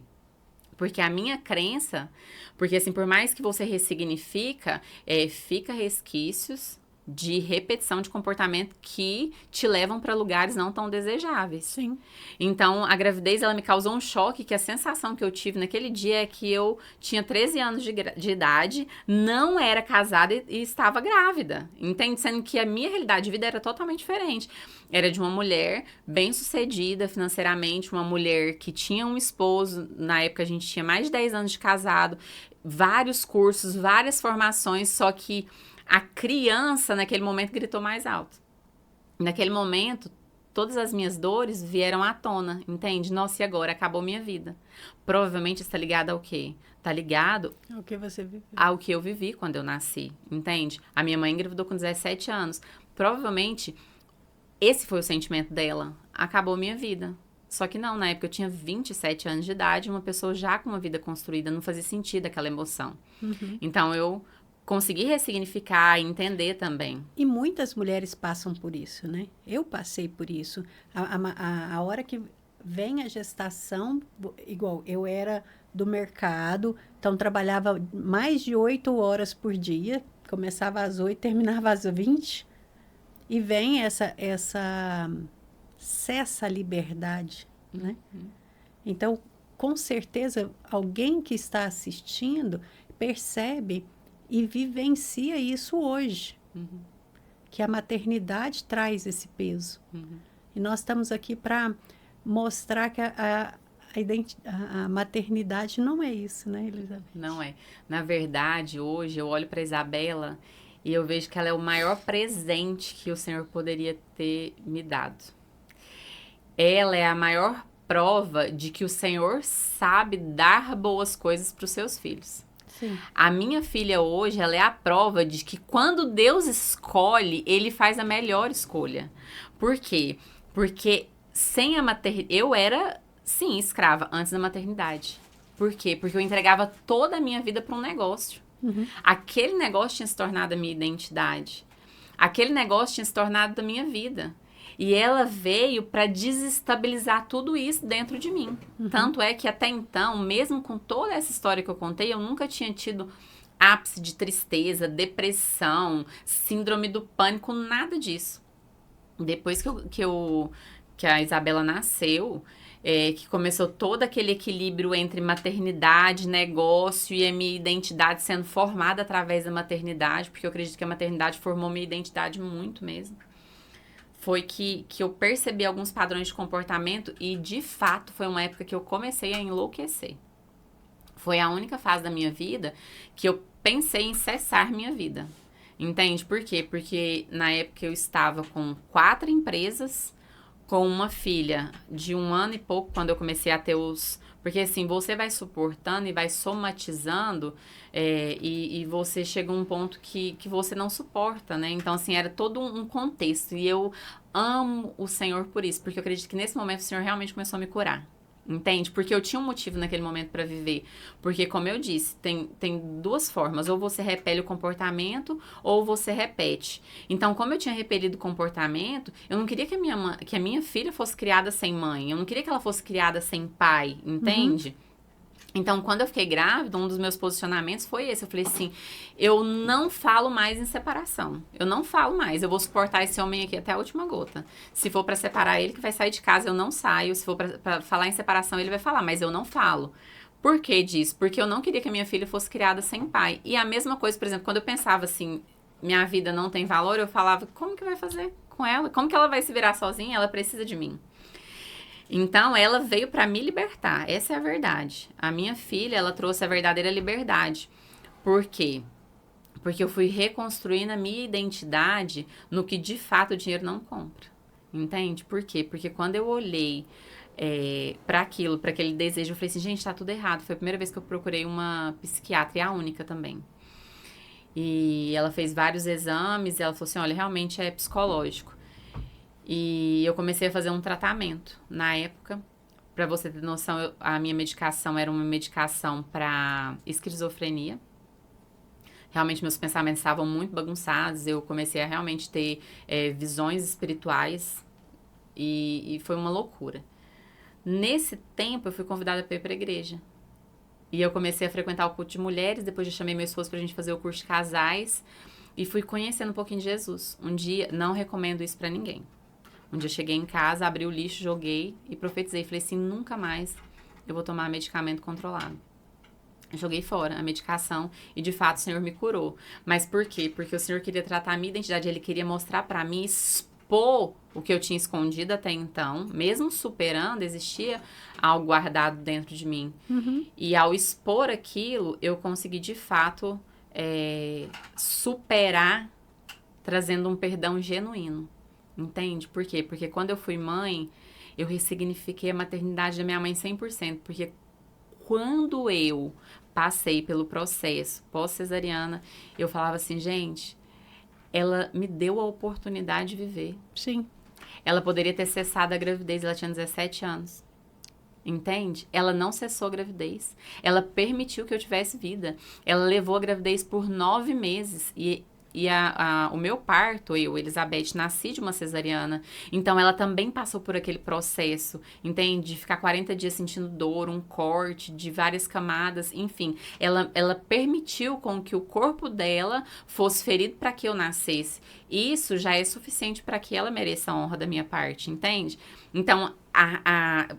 Porque a minha crença, porque assim, por mais que você ressignifica, fica resquícios de repetição de comportamento que te levam para lugares não tão desejáveis. Sim. Então, a gravidez, ela me causou um choque, que a sensação que eu tive naquele dia é que eu tinha 13 anos de idade, não era casada e estava grávida. Entende? Sendo que a minha realidade de vida era totalmente diferente. Era de uma mulher bem-sucedida financeiramente, uma mulher que tinha um esposo, na época a gente tinha mais de 10 anos de casado, vários cursos, várias formações, só que a criança, naquele momento, gritou mais alto. Naquele momento, todas as minhas dores vieram à tona, entende? Nossa, e agora? Acabou minha vida. Provavelmente está ligado ao quê? Está ligado O que você viveu? ao que eu vivi quando eu nasci, entende? A minha mãe engravidou com 17 anos. Provavelmente, esse foi o sentimento dela. Acabou minha vida. Só que não, na época eu tinha 27 anos de idade, uma pessoa já com uma vida construída, não fazia sentido aquela emoção. Então, eu consegui ressignificar e entender também. E muitas mulheres passam por isso, né? Eu passei por isso. A hora que vem a gestação, igual eu era do mercado, então trabalhava mais de 8 horas por dia, começava às 8, terminava às 20, e vem cessa a liberdade, né? Então, com certeza, alguém que está assistindo percebe e vivencia isso hoje, que a maternidade traz esse peso. E nós estamos aqui para mostrar que a maternidade não é isso, né, Elizabeth? Não é. Na verdade, hoje eu olho para Isabela e eu vejo que ela é o maior presente que o Senhor poderia ter me dado. Ela é a maior prova de que o Senhor sabe dar boas coisas para os seus filhos. Sim. A minha filha hoje, ela é a prova de que quando Deus escolhe, Ele faz a melhor escolha. Por quê? Porque sem a maternidade... Eu era, sim, escrava antes da maternidade. Por quê? Porque eu entregava toda a minha vida para um negócio. Aquele negócio tinha se tornado a minha identidade. Aquele negócio tinha se tornado a minha vida. E ela veio para desestabilizar tudo isso dentro de mim. Tanto é que até então, mesmo com toda essa história que eu contei, eu nunca tinha tido ápice de tristeza, depressão, síndrome do pânico, nada disso. Depois que a Isabela nasceu, que começou todo aquele equilíbrio entre maternidade, negócio e a minha identidade sendo formada através da maternidade, porque eu acredito que a maternidade formou minha identidade muito mesmo. Foi que eu percebi alguns padrões de comportamento e, de fato, foi uma época que eu comecei a enlouquecer. Foi a única fase da minha vida que eu pensei em cessar minha vida. Entende? Por quê? Porque na época eu estava com 4 empresas, com uma filha de 1 ano e pouco, quando eu comecei a ter os... Porque assim, você vai suportando e vai somatizando e você chega a um ponto que você não suporta, né? Então, assim, era todo um contexto. E eu amo o Senhor por isso, porque eu acredito que nesse momento o Senhor realmente começou a me curar. Entende? Porque eu tinha um motivo naquele momento para viver. Porque, como eu disse, tem 2 formas. Ou você repele o comportamento, ou você repete. Então, como eu tinha repelido o comportamento, eu não queria que a minha filha fosse criada sem mãe. Eu não queria que ela fosse criada sem pai. Entende? Então, quando eu fiquei grávida, um dos meus posicionamentos foi esse. Eu falei assim, eu não falo mais em separação. Eu não falo mais. Eu vou suportar esse homem aqui até a última gota. Se for pra separar ele que vai sair de casa, eu não saio. Se for pra falar em separação, ele vai falar, mas eu não falo. Por que disso? Porque eu não queria que a minha filha fosse criada sem pai. E a mesma coisa, por exemplo, quando eu pensava assim, minha vida não tem valor, eu falava, como que vai fazer com ela? Como que ela vai se virar sozinha? Ela precisa de mim. Então, ela veio para me libertar. Essa é a verdade. A minha filha, ela trouxe a verdadeira liberdade. Por quê? Porque eu fui reconstruindo a minha identidade no que, de fato, o dinheiro não compra. Entende? Por quê? Porque quando eu olhei para aquilo, para aquele desejo, eu falei assim, gente, tá tudo errado. Foi a primeira vez que eu procurei uma psiquiatra, e a única também. E ela fez vários exames, e ela falou assim, olha, realmente é psicológico. E eu comecei a fazer um tratamento. Na época, para você ter noção, a minha medicação era uma medicação para esquizofrenia. Realmente, meus pensamentos estavam muito bagunçados. Eu comecei a realmente ter visões espirituais. E foi uma loucura. Nesse tempo, eu fui convidada para ir para a igreja. E eu comecei a frequentar o culto de mulheres. Depois, eu chamei meu esposo para a gente fazer o curso de casais. E fui conhecendo um pouquinho de Jesus. Um dia, não recomendo isso para ninguém. Um dia eu cheguei em casa, abri o lixo, joguei e profetizei. Falei assim, nunca mais eu vou tomar medicamento controlado. Eu joguei fora a medicação e, de fato, o Senhor me curou. Mas por quê? Porque o Senhor queria tratar a minha identidade. Ele queria mostrar pra mim, expor o que eu tinha escondido até então. Mesmo superando, existia algo guardado dentro de mim. E ao expor aquilo, eu consegui, de fato, superar, trazendo um perdão genuíno. Entende? Por quê? Porque quando eu fui mãe, eu ressignifiquei a maternidade da minha mãe 100%. Porque quando eu passei pelo processo pós-cesariana, eu falava assim, gente, ela me deu a oportunidade de viver. Sim. Ela poderia ter cessado a gravidez, ela tinha 17 anos. Entende? Ela não cessou a gravidez. Ela permitiu que eu tivesse vida. Ela levou a gravidez por 9 meses. E o meu parto, eu, Elizabeth, nasci de uma cesariana. Então, ela também passou por aquele processo, entende? De ficar 40 dias sentindo dor, um corte de várias camadas, enfim. Ela permitiu com que o corpo dela fosse ferido para que eu nascesse. Isso já é suficiente para que ela mereça a honra da minha parte, entende? Então,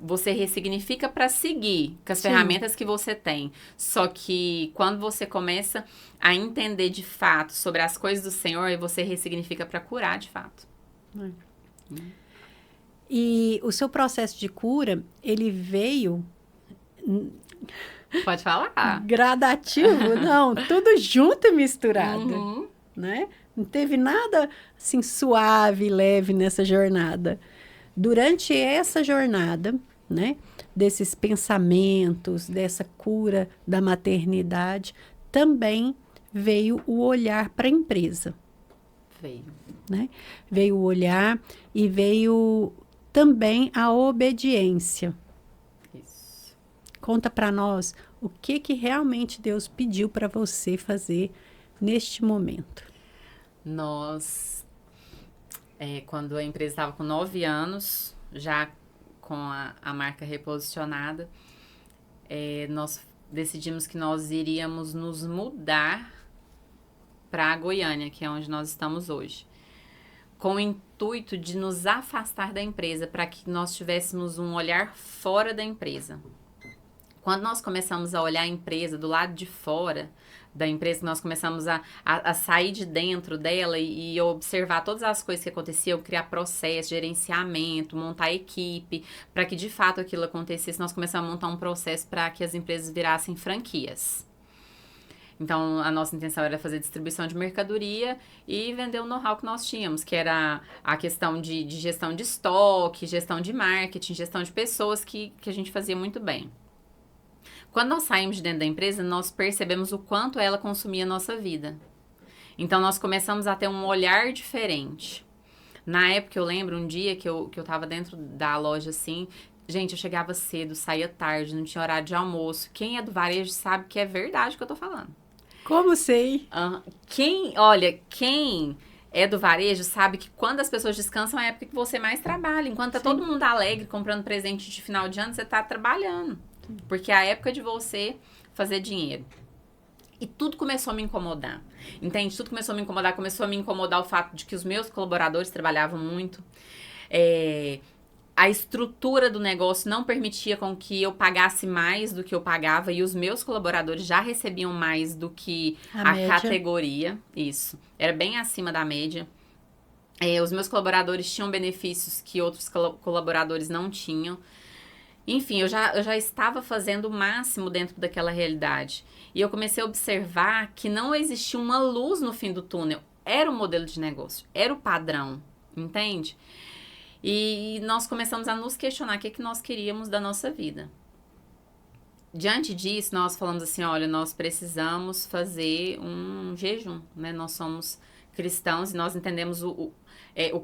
você ressignifica para seguir com as ferramentas que você tem. Só que quando você começa a entender de fato sobre as coisas do Senhor, você ressignifica para curar de fato. E o seu processo de cura, ele veio Pode falar. gradativo? Não, tudo junto e misturado, né? Não teve nada assim suave, leve nessa jornada. Durante essa jornada, né, desses pensamentos, dessa cura da maternidade, também veio o olhar para a empresa. Veio. Né? Veio o olhar e veio também a obediência. Isso. Conta para nós o que realmente Deus pediu para você fazer neste momento. Nós, quando a empresa estava com 9 anos, já com a marca reposicionada, nós decidimos que nós iríamos nos mudar para Goiânia, que é onde nós estamos hoje, com o intuito de nos afastar da empresa, para que nós tivéssemos um olhar fora da empresa. Quando nós começamos a olhar a empresa do lado de fora da empresa, nós começamos a sair de dentro dela e observar todas as coisas que aconteciam, criar processo, gerenciamento, montar equipe, para que de fato aquilo acontecesse, nós começamos a montar um processo para que as empresas virassem franquias. Então, a nossa intenção era fazer distribuição de mercadoria e vender o know-how que nós tínhamos, que era a questão de gestão de estoque, gestão de marketing, gestão de pessoas, que a gente fazia muito bem. Quando nós saímos de dentro da empresa, nós percebemos o quanto ela consumia a nossa vida. Então, nós começamos a ter um olhar diferente. Na época, eu lembro um dia que eu tava dentro da loja, assim, gente, eu chegava cedo, saía tarde, não tinha horário de almoço. Quem é do varejo sabe que é verdade o que eu tô falando. Como sei? Quem é do varejo sabe que quando as pessoas descansam é a época que você mais trabalha. Enquanto tá todo mundo alegre comprando presente de final de ano, você tá trabalhando. Porque é a época de você fazer dinheiro. E tudo começou a me incomodar. Entende? Tudo começou a me incomodar. Começou a me incomodar o fato de que os meus colaboradores trabalhavam muito. A estrutura do negócio não permitia com que eu pagasse mais do que eu pagava. E os meus colaboradores já recebiam mais do que a categoria. Isso. Era bem acima da média. Os meus colaboradores tinham benefícios que outros colaboradores não tinham. Enfim, eu já estava fazendo o máximo dentro daquela realidade. E eu comecei a observar que não existia uma luz no fim do túnel. Era o modelo de negócio, era o padrão, entende? E nós começamos a nos questionar o que nós queríamos da nossa vida. Diante disso, nós falamos assim, olha, nós precisamos fazer um jejum, né? Nós somos cristãos e nós entendemos o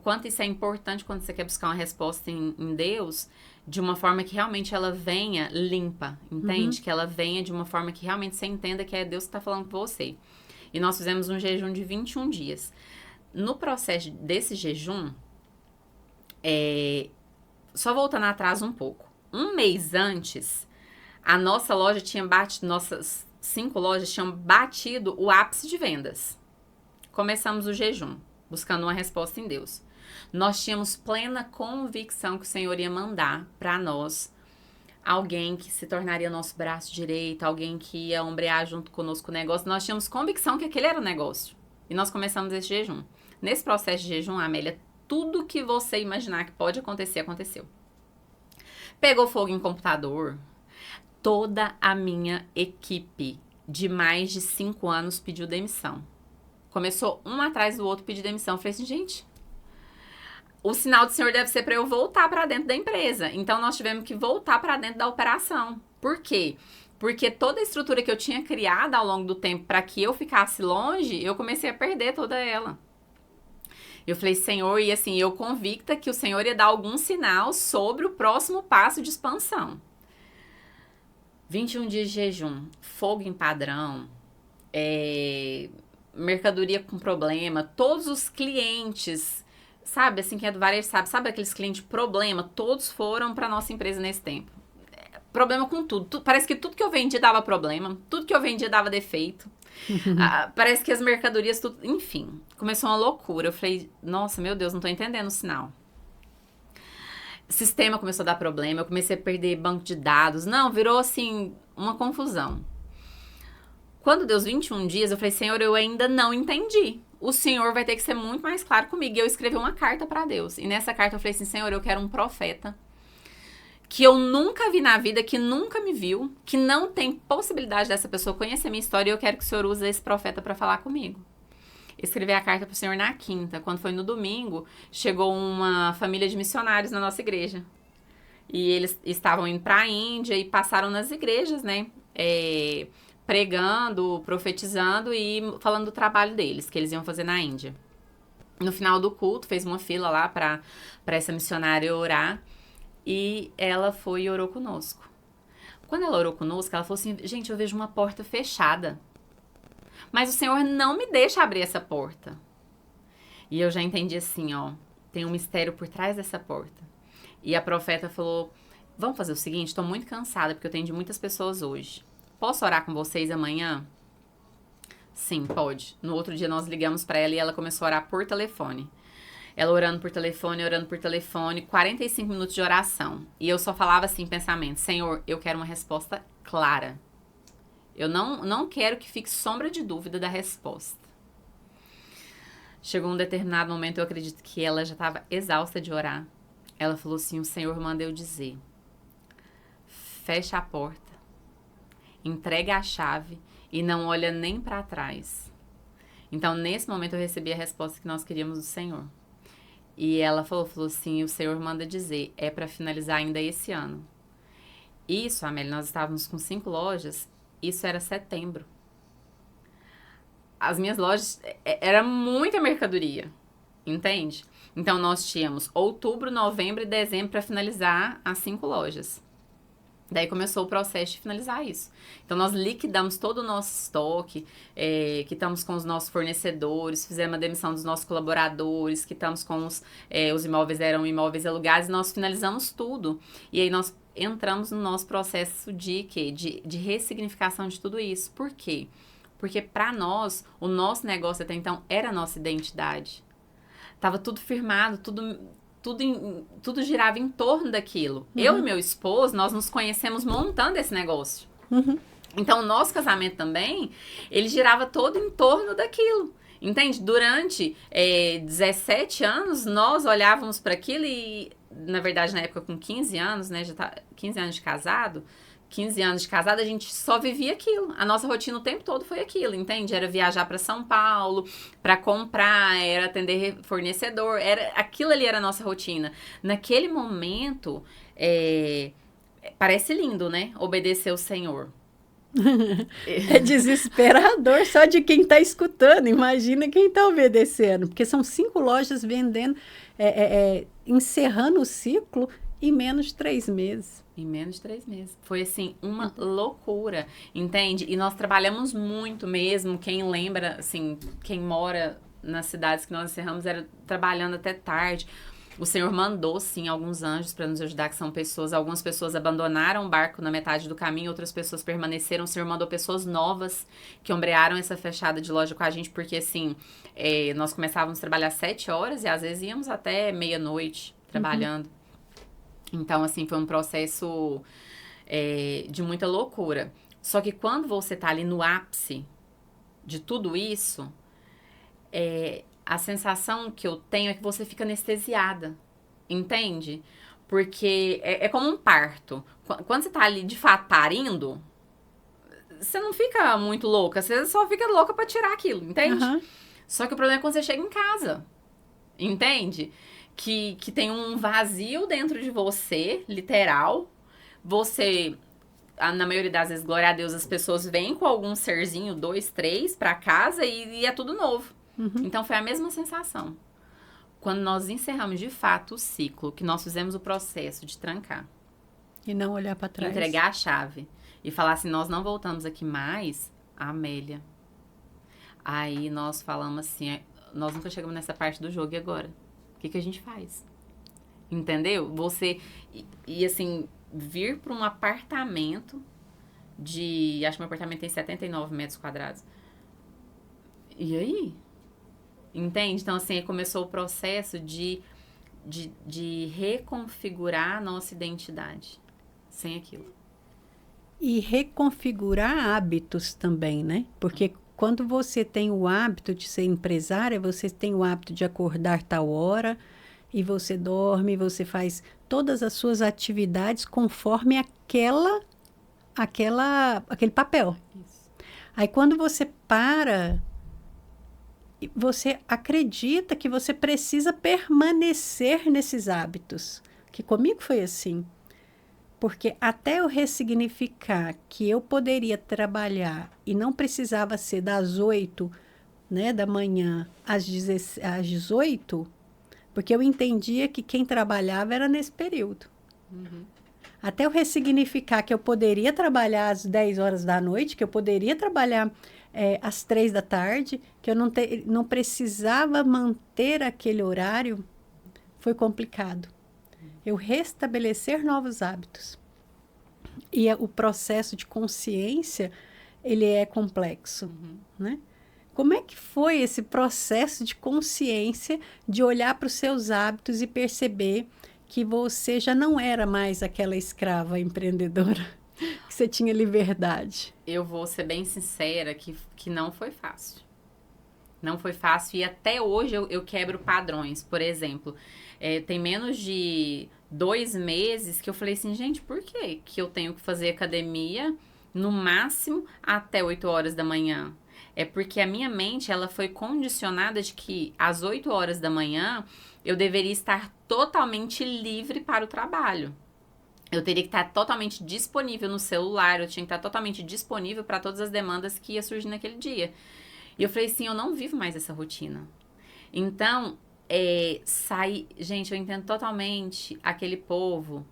quanto isso é importante quando você quer buscar uma resposta em Deus, de uma forma que realmente ela venha limpa, entende? Que ela venha de uma forma que realmente você entenda que é Deus que está falando com você. E nós fizemos um jejum de 21 dias. No processo desse jejum, só voltando atrás um pouco, um mês antes, a nossa loja tinha batido, nossas 5 lojas tinham batido o ápice de vendas. Começamos o jejum, buscando uma resposta em Deus. Nós tínhamos plena convicção que o Senhor ia mandar para nós alguém que se tornaria nosso braço direito, alguém que ia ombrear junto conosco o negócio. Nós tínhamos convicção que aquele era o negócio. E nós começamos esse jejum. Nesse processo de jejum, Amélia, tudo que você imaginar que pode acontecer, aconteceu. Pegou fogo em computador. Toda a minha equipe de mais de 5 anos pediu demissão. Começou um atrás do outro pedir demissão. Eu falei assim, gente, o sinal do Senhor deve ser para eu voltar para dentro da empresa. Então, nós tivemos que voltar para dentro da operação. Por quê? Porque toda a estrutura que eu tinha criado ao longo do tempo para que eu ficasse longe, eu comecei a perder toda ela. Eu falei, Senhor, e assim, eu convicta que o Senhor ia dar algum sinal sobre o próximo passo de expansão. 21 dias de jejum, fogo em padrão, mercadoria com problema, todos os clientes, sabe, assim, quem é do varejo sabe aqueles clientes problema, todos foram para nossa empresa nesse tempo. Problema com tudo. Parece que tudo que eu vendia dava problema, tudo que eu vendia dava defeito. Parece que as mercadorias, tudo, enfim, começou uma loucura. Eu falei, nossa, meu Deus, não tô entendendo o sinal. O sistema começou a dar problema, eu comecei a perder banco de dados. Não, virou assim, uma confusão. Quando deu os 21 dias, eu falei, Senhor, eu ainda não entendi. O Senhor vai ter que ser muito mais claro comigo. E eu escrevi uma carta para Deus. E nessa carta eu falei assim, Senhor, eu quero um profeta que eu nunca vi na vida, que nunca me viu, que não tem possibilidade dessa pessoa conhecer a minha história, e eu quero que o Senhor use esse profeta para falar comigo. Escrevi a carta pro Senhor na quinta. Quando foi no domingo, chegou uma família de missionários na nossa igreja. E eles estavam indo para a Índia e passaram nas igrejas, né? Pregando, profetizando e falando do trabalho deles, que eles iam fazer na Índia. No final do culto, fez uma fila lá para essa missionária orar. E ela foi e orou conosco. Quando ela orou conosco, ela falou assim, gente, eu vejo uma porta fechada. Mas o Senhor não me deixa abrir essa porta. E eu já entendi assim, ó, tem um mistério por trás dessa porta. E a profeta falou, vamos fazer o seguinte, estou muito cansada, porque eu atendi muitas pessoas hoje. Posso orar com vocês amanhã? Sim, pode. No outro dia nós ligamos para ela e ela começou a orar por telefone. Ela orando por telefone, 45 minutos de oração. E eu só falava assim em pensamento, Senhor, eu quero uma resposta clara. Eu não quero que fique sombra de dúvida da resposta. Chegou um determinado momento, eu acredito que ela já estava exausta de orar. Ela falou assim, o Senhor manda eu dizer, fecha a porta, entrega a chave e não olha nem para trás. Então, nesse momento, eu recebi a resposta que nós queríamos do Senhor. E ela falou assim, o Senhor manda dizer, é para finalizar ainda esse ano. Isso, Amélia, nós estávamos com 5 lojas, isso era setembro. As minhas lojas, era muita mercadoria, entende? Então, nós tínhamos outubro, novembro e dezembro para finalizar as 5 lojas. Daí começou o processo de finalizar isso. Então, nós liquidamos todo o nosso estoque, quitamos com os nossos fornecedores, fizemos a demissão dos nossos colaboradores, quitamos com os imóveis, eram imóveis alugados, e nós finalizamos tudo. E aí, nós entramos no nosso processo de quê? De ressignificação de tudo isso. Por quê? Porque para nós, o nosso negócio até então era a nossa identidade. Tava tudo firmado, tudo girava em torno daquilo. Uhum. Eu e meu esposo, nós nos conhecemos montando esse negócio. Uhum. Então, o nosso casamento também, ele girava todo em torno daquilo. Entende? Durante 17 anos, nós olhávamos para aquilo e, na verdade, na época com 15 anos, né? Já tá 15 anos de casado. 15 anos de casada, a gente só vivia aquilo. A nossa rotina o tempo todo foi aquilo, entende? Era viajar para São Paulo, para comprar, era atender fornecedor, aquilo ali era a nossa rotina. Naquele momento, parece lindo, né? Obedecer o Senhor. É desesperador só de quem está escutando. Imagina quem está obedecendo. Porque são 5 lojas vendendo, encerrando o ciclo em menos de 3 meses. Em menos de 3 meses. Foi, assim, uma loucura, entende? E nós trabalhamos muito mesmo. Quem lembra, assim, quem mora nas cidades que nós encerramos, era trabalhando até tarde. O Senhor mandou, sim, alguns anjos para nos ajudar, que são pessoas. Algumas pessoas abandonaram o barco na metade do caminho, outras pessoas permaneceram. O Senhor mandou pessoas novas que ombrearam essa fechada de loja com a gente, porque, assim, nós começávamos a trabalhar 7 horas e às vezes íamos até meia-noite trabalhando. Uhum. Então, assim, foi um processo de muita loucura. Só que quando você tá ali no ápice de tudo isso, a sensação que eu tenho é que você fica anestesiada, entende? Porque é como um parto. Quando você tá ali, de fato, parindo, você não fica muito louca, você só fica louca pra tirar aquilo, entende? Uhum. Só que o problema é quando você chega em casa, entende? que tem um vazio dentro de você, literal. Você, na maioria das vezes, glória a Deus, as pessoas vêm com algum serzinho, 2, 3, pra casa e é tudo novo. Então, foi a mesma sensação. Quando nós encerramos, de fato, o ciclo, que nós fizemos o processo de trancar. E não olhar para trás. Entregar a chave. E falar assim, nós não voltamos aqui mais, a Amélia. Aí, nós falamos assim, nós nunca chegamos nessa parte do jogo, e agora? O que a gente faz? Entendeu? Você, e assim, vir para um apartamento de, acho que meu apartamento tem 79 metros quadrados. E aí? Entende? Então, assim, começou o processo de reconfigurar a nossa identidade sem aquilo. E reconfigurar hábitos também, né? Porque quando você tem o hábito de ser empresária, você tem o hábito de acordar tal hora e você dorme, você faz todas as suas atividades conforme aquele papel. Isso. Aí quando você para, você acredita que você precisa permanecer nesses hábitos. Que comigo foi assim. Porque até eu ressignificar que eu poderia trabalhar e não precisava ser das 8, né, da manhã às 18, porque eu entendia que quem trabalhava era nesse período. Até eu ressignificar que eu poderia trabalhar às 10 horas da noite, que eu poderia trabalhar às 3 da tarde, que eu não precisava manter aquele horário, foi complicado. Eu restabelecer novos hábitos. E o processo de consciência, ele é complexo, né? Como é que foi esse processo de consciência, de olhar para os seus hábitos e perceber que você já não era mais aquela escrava empreendedora, que você tinha liberdade? Eu vou ser bem sincera que não foi fácil. Não foi fácil e até hoje eu quebro padrões. Por exemplo, tem menos de 2 meses que eu falei assim, gente, por que eu tenho que fazer academia no máximo até 8 horas da manhã? É porque a minha mente, ela foi condicionada de que às 8 horas da manhã eu deveria estar totalmente livre para o trabalho. Eu teria que estar totalmente disponível no celular, eu tinha que estar totalmente disponível para todas as demandas que ia surgir naquele dia. E eu falei assim, eu não vivo mais essa rotina. Então, gente, eu entendo totalmente aquele povo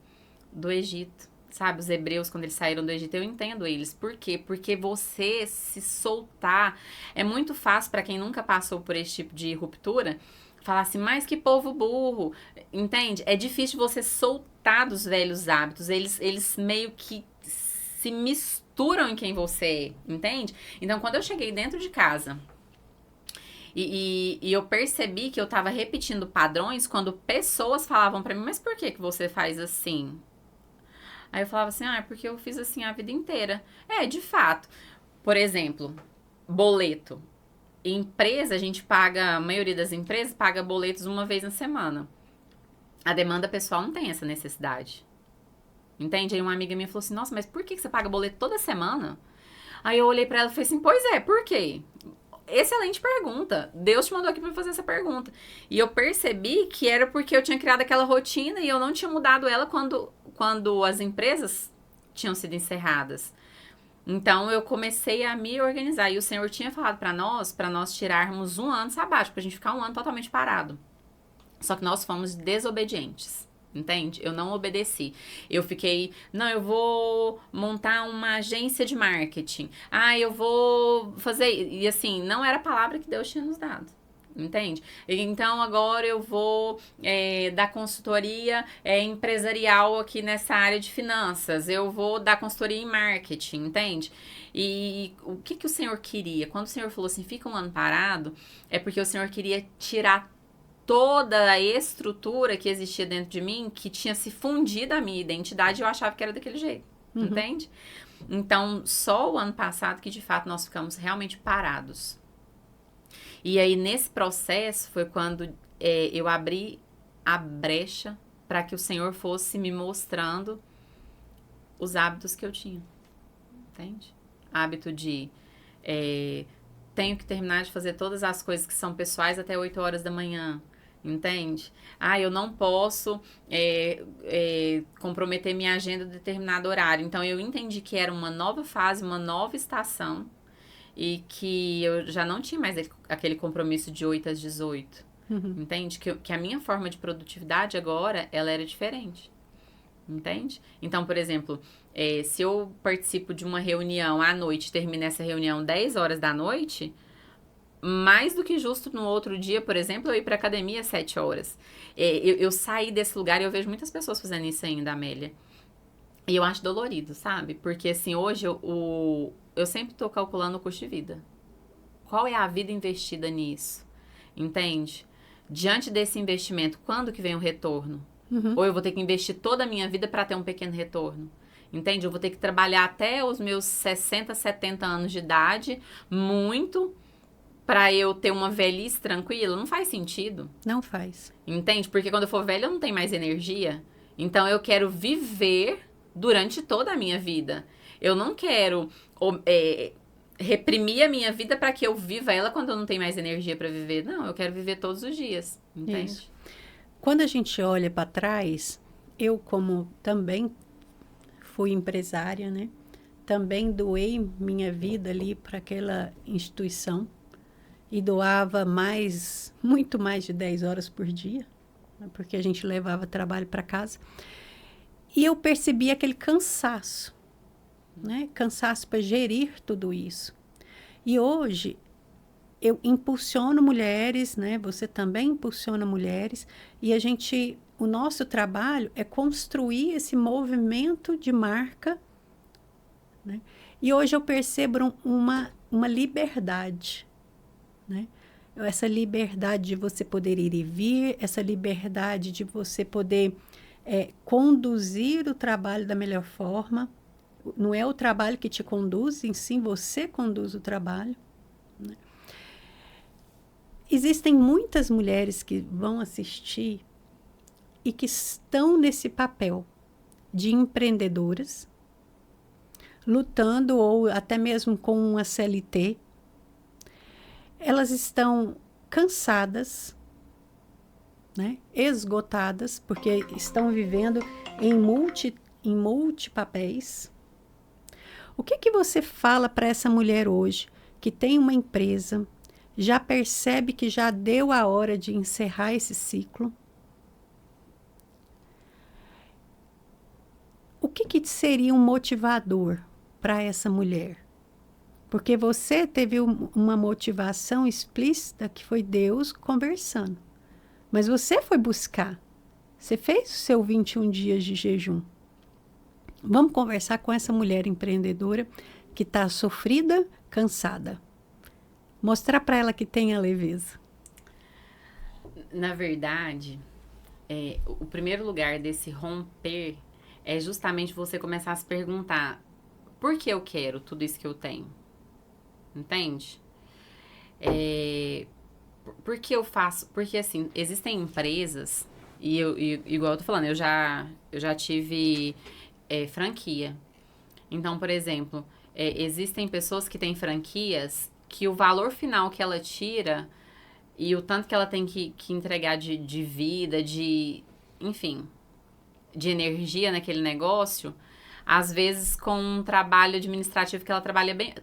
do Egito, sabe? Os hebreus, quando eles saíram do Egito, eu entendo eles. Por quê? Porque você se soltar é muito fácil para quem nunca passou por esse tipo de ruptura, falar assim, mas que povo burro, entende? É difícil você soltar dos velhos hábitos, eles meio que se misturam em quem você é, entende? Então, quando eu cheguei dentro de casa e eu percebi que eu tava repetindo padrões quando pessoas falavam pra mim, mas por que você faz assim? Aí eu falava assim, é porque eu fiz assim a vida inteira. De fato. Por exemplo, boleto. Empresa, a gente paga, a maioria das empresas paga boletos uma vez na semana. A demanda pessoal não tem essa necessidade. Entende? Aí uma amiga minha falou assim, nossa, mas por que você paga boleto toda semana? Aí eu olhei pra ela e falei assim, pois é, por quê? Excelente pergunta. Deus te mandou aqui pra fazer essa pergunta. E eu percebi que era porque eu tinha criado aquela rotina e eu não tinha mudado ela quando as empresas tinham sido encerradas. Então, eu comecei a me organizar. E o Senhor tinha falado pra nós tirarmos 1 ano sabático, pra gente ficar 1 ano totalmente parado. Só que nós fomos desobedientes. Entende? Eu não obedeci. Eu fiquei, não, eu vou montar uma agência de marketing. Eu vou fazer... E assim, não era a palavra que Deus tinha nos dado. Entende? Então, agora eu vou dar consultoria empresarial aqui nessa área de finanças. Eu vou dar consultoria em marketing, entende? E o que o Senhor queria? Quando o Senhor falou assim, fica 1 ano parado, é porque o Senhor queria tirar toda a estrutura que existia dentro de mim, que tinha se fundido a minha identidade, eu achava que era daquele jeito, entende? Então, só o ano passado que, de fato, nós ficamos realmente parados. E aí, nesse processo, foi quando eu abri a brecha para que o Senhor fosse me mostrando os hábitos que eu tinha, entende? Hábito de... tenho que terminar de fazer todas as coisas que são pessoais até 8 horas da manhã. Entende? Ah, eu não posso comprometer minha agenda em determinado horário. Então, eu entendi que era uma nova fase, uma nova estação e que eu já não tinha mais aquele compromisso de 8 às 18. Entende? Que a minha forma de produtividade agora, ela era diferente. Entende? Então, por exemplo, se eu participo de uma reunião à noite, termino essa reunião 10 horas da noite, mais do que justo no outro dia, por exemplo, eu ir pra academia às 7 horas. Eu saí desse lugar e eu vejo muitas pessoas fazendo isso ainda, Amélia. E eu acho dolorido, sabe? Porque, assim, hoje eu sempre tô calculando o custo de vida. Qual é a vida investida nisso? Entende? Diante desse investimento, quando que vem o retorno? Ou eu vou ter que investir toda a minha vida para ter um pequeno retorno? Entende? Eu vou ter que trabalhar até os meus 60, 70 anos de idade, muito, para eu ter uma velhice tranquila. Não faz sentido. Não faz. Entende? Porque quando eu for velha, eu não tenho mais energia. Então, eu quero viver durante toda a minha vida. Eu não quero reprimir a minha vida para que eu viva ela quando eu não tenho mais energia para viver. Não, eu quero viver todos os dias. Entende? Isso. Quando a gente olha para trás, eu como também fui empresária, né? Também doei minha vida ali para aquela instituição e doava muito mais de 10 horas por dia, né? Porque a gente levava trabalho para casa. E eu percebi aquele cansaço, né? Cansaço para gerir tudo isso. E hoje eu impulsiono mulheres, né? Você também impulsiona mulheres e o nosso trabalho é construir esse movimento de marca, né? E hoje eu percebo uma liberdade, né? Essa liberdade de você poder ir e vir, essa liberdade de você poder conduzir o trabalho da melhor forma. Não é o trabalho que te conduz, em si você conduz o trabalho, né? Existem muitas mulheres que vão assistir e que estão nesse papel de empreendedoras, lutando ou até mesmo com uma CLT. Elas estão cansadas, né? Esgotadas, porque estão vivendo em multipapéis. O que você fala para essa mulher hoje que tem uma empresa, já percebe que já deu a hora de encerrar esse ciclo? O que seria um motivador para essa mulher? Porque você teve uma motivação explícita que foi Deus conversando. Mas você foi buscar. Você fez o seu 21 dias de jejum. Vamos conversar com essa mulher empreendedora que está sofrida, cansada. Mostrar para ela que tem a leveza. Na verdade, o primeiro lugar desse romper é justamente você começar a se perguntar: por que eu quero tudo isso que eu tenho? Entende? Por que eu faço? Porque, assim, existem empresas, igual eu tô falando, eu já tive franquia. Então, por exemplo, existem pessoas que têm franquias que o valor final que ela tira e o tanto que ela tem que entregar de vida, enfim, de energia naquele negócio, às vezes com um trabalho administrativo que ela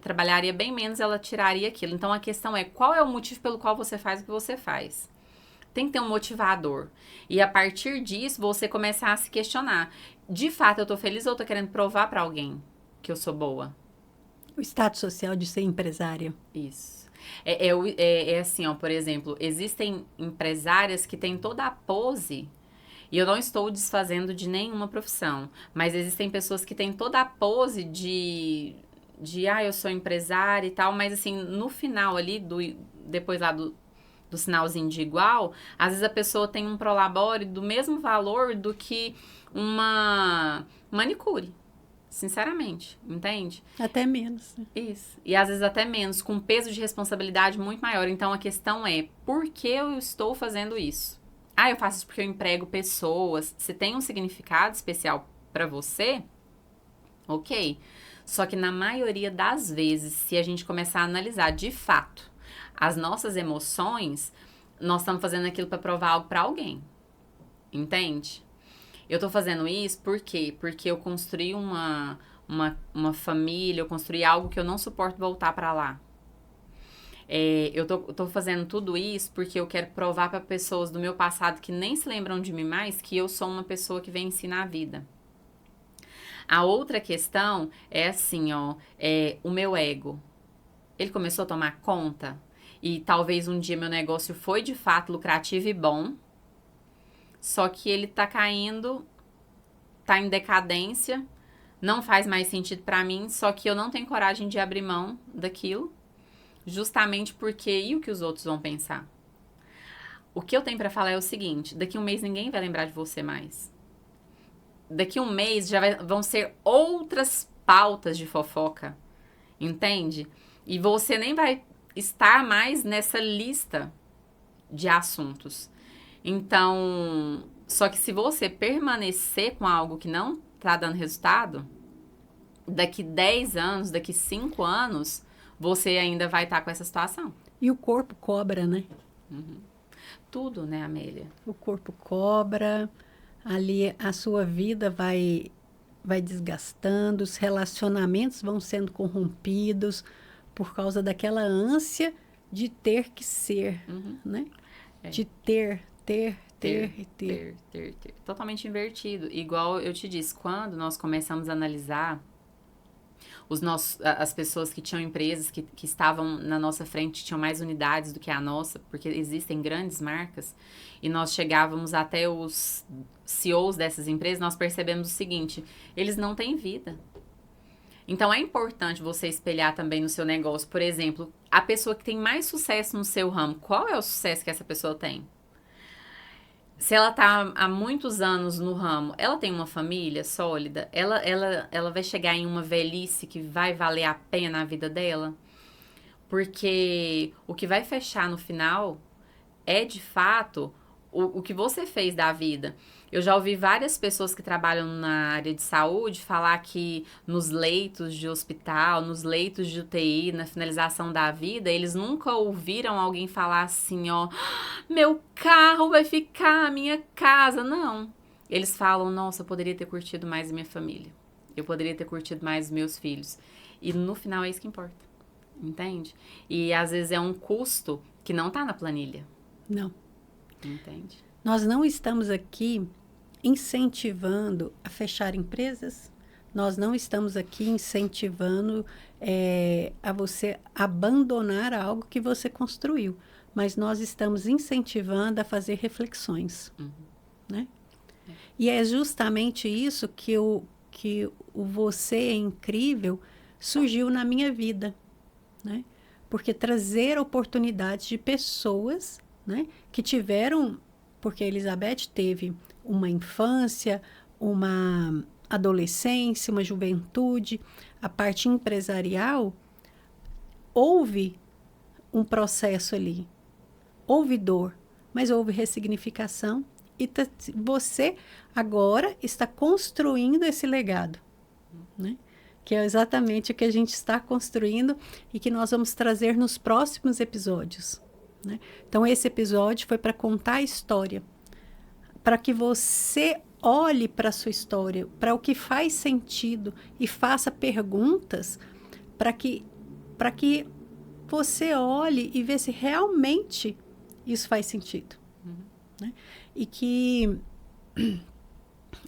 trabalharia bem menos, ela tiraria aquilo. Então, a questão é, qual é o motivo pelo qual você faz o que você faz? Tem que ter um motivador. E a partir disso, você começar a se questionar. De fato, eu tô feliz ou eu tô querendo provar para alguém que eu sou boa? O status social de ser empresária. Isso. É assim, ó, por exemplo, existem empresárias que têm toda a pose, e eu não estou desfazendo de nenhuma profissão, mas existem pessoas que têm toda a pose eu sou empresária e tal, mas assim, no final ali, depois lá do sinalzinho de igual, às vezes a pessoa tem um prolabore do mesmo valor do que uma manicure. Sinceramente, entende? Até menos. Isso. E às vezes até menos, com peso de responsabilidade muito maior. Então a questão é, por que eu estou fazendo isso? Ah, eu faço isso porque eu emprego pessoas. Se tem um significado especial para você, ok. Só que na maioria das vezes, se a gente começar a analisar de fato as nossas emoções, nós estamos fazendo aquilo para provar algo para alguém. Entende? Eu tô fazendo isso por quê? Porque eu construí uma família, eu construí algo que eu não suporto voltar para lá. Eu tô fazendo tudo isso porque eu quero provar para pessoas do meu passado que nem se lembram de mim mais que eu sou uma pessoa que vem ensinar a vida. A outra questão é assim, ó, o meu ego. Ele começou a tomar conta e talvez um dia meu negócio foi de fato lucrativo e bom, só que ele tá caindo, tá em decadência, não faz mais sentido pra mim, só que eu não tenho coragem de abrir mão daquilo, justamente porque e o que os outros vão pensar? O que eu tenho pra falar é o seguinte, daqui a um mês ninguém vai lembrar de você mais. Daqui a um mês vão ser outras pautas de fofoca, entende? E você nem vai estar mais nessa lista de assuntos. Então, só que se você permanecer com algo que não tá dando resultado, daqui 10 anos, daqui 5 anos, você ainda vai estar com essa situação. E o corpo cobra, né? Tudo, né, Amélia? O corpo cobra, ali a sua vida vai desgastando, os relacionamentos vão sendo corrompidos por causa daquela ânsia de ter que ser, né? De ter. Totalmente invertido. Igual eu te disse, quando nós começamos a analisar as pessoas que tinham empresas que estavam na nossa frente, tinham mais unidades do que a nossa, porque existem grandes marcas, e nós chegávamos até os CEOs dessas empresas, nós percebemos o seguinte, eles não têm vida. Então, é importante você espelhar também no seu negócio. Por exemplo, a pessoa que tem mais sucesso no seu ramo, qual é o sucesso que essa pessoa tem? Se ela tá há muitos anos no ramo, ela tem uma família sólida? Ela vai chegar em uma velhice que vai valer a pena a vida dela? Porque o que vai fechar no final é, de fato, o que você fez da vida. Eu já ouvi várias pessoas que trabalham na área de saúde falar que nos leitos de hospital, nos leitos de UTI, na finalização da vida, eles nunca ouviram alguém falar assim, ó, meu carro vai ficar, minha casa. Não. Eles falam, nossa, eu poderia ter curtido mais a minha família. Eu poderia ter curtido mais os meus filhos. E no final é isso que importa. Entende? E às vezes é um custo que não tá na planilha. Não. Entende? Nós não estamos aqui incentivando a fechar empresas, nós não estamos aqui incentivando a você abandonar algo que você construiu, mas nós estamos incentivando a fazer reflexões, né? E é justamente isso que o Você é Incrível surgiu na minha vida, né? Porque trazer oportunidades de pessoas, né, que tiveram, porque a Elizabeth teve uma infância, uma adolescência, uma juventude, a parte empresarial, houve um processo ali, houve dor, mas houve ressignificação e você agora está construindo esse legado, né? Que é exatamente o que a gente está construindo e que nós vamos trazer nos próximos episódios, né? Então, esse episódio foi para contar a história, para que você olhe para a sua história, para o que faz sentido e faça perguntas para que você olhe e veja se realmente isso faz sentido, né? E que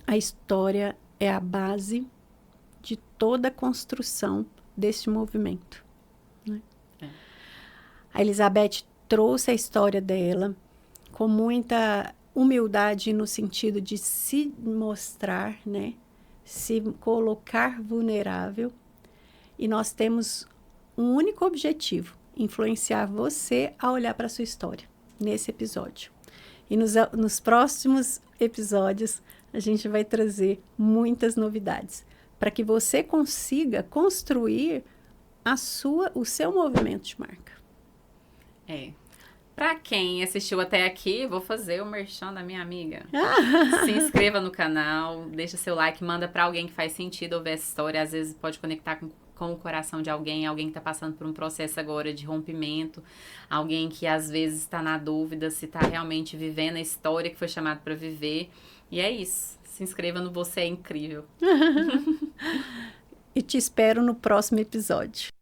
a história é a base de toda a construção desse movimento, né? A Elizabeth trouxe a história dela com muita humildade no sentido de se mostrar, né? Se colocar vulnerável. E nós temos um único objetivo, influenciar você a olhar para a sua história, nesse episódio. E nos próximos episódios, a gente vai trazer muitas novidades, para que você consiga construir o seu movimento de marca. Para quem assistiu até aqui, vou fazer o merchan da minha amiga. Se inscreva no canal, deixa seu like, manda para alguém que faz sentido ouvir essa história. Às vezes pode conectar com o coração de alguém que está passando por um processo agora de rompimento, alguém que às vezes está na dúvida se está realmente vivendo a história que foi chamado para viver. E é isso. Se inscreva no Você é Incrível. E te espero no próximo episódio.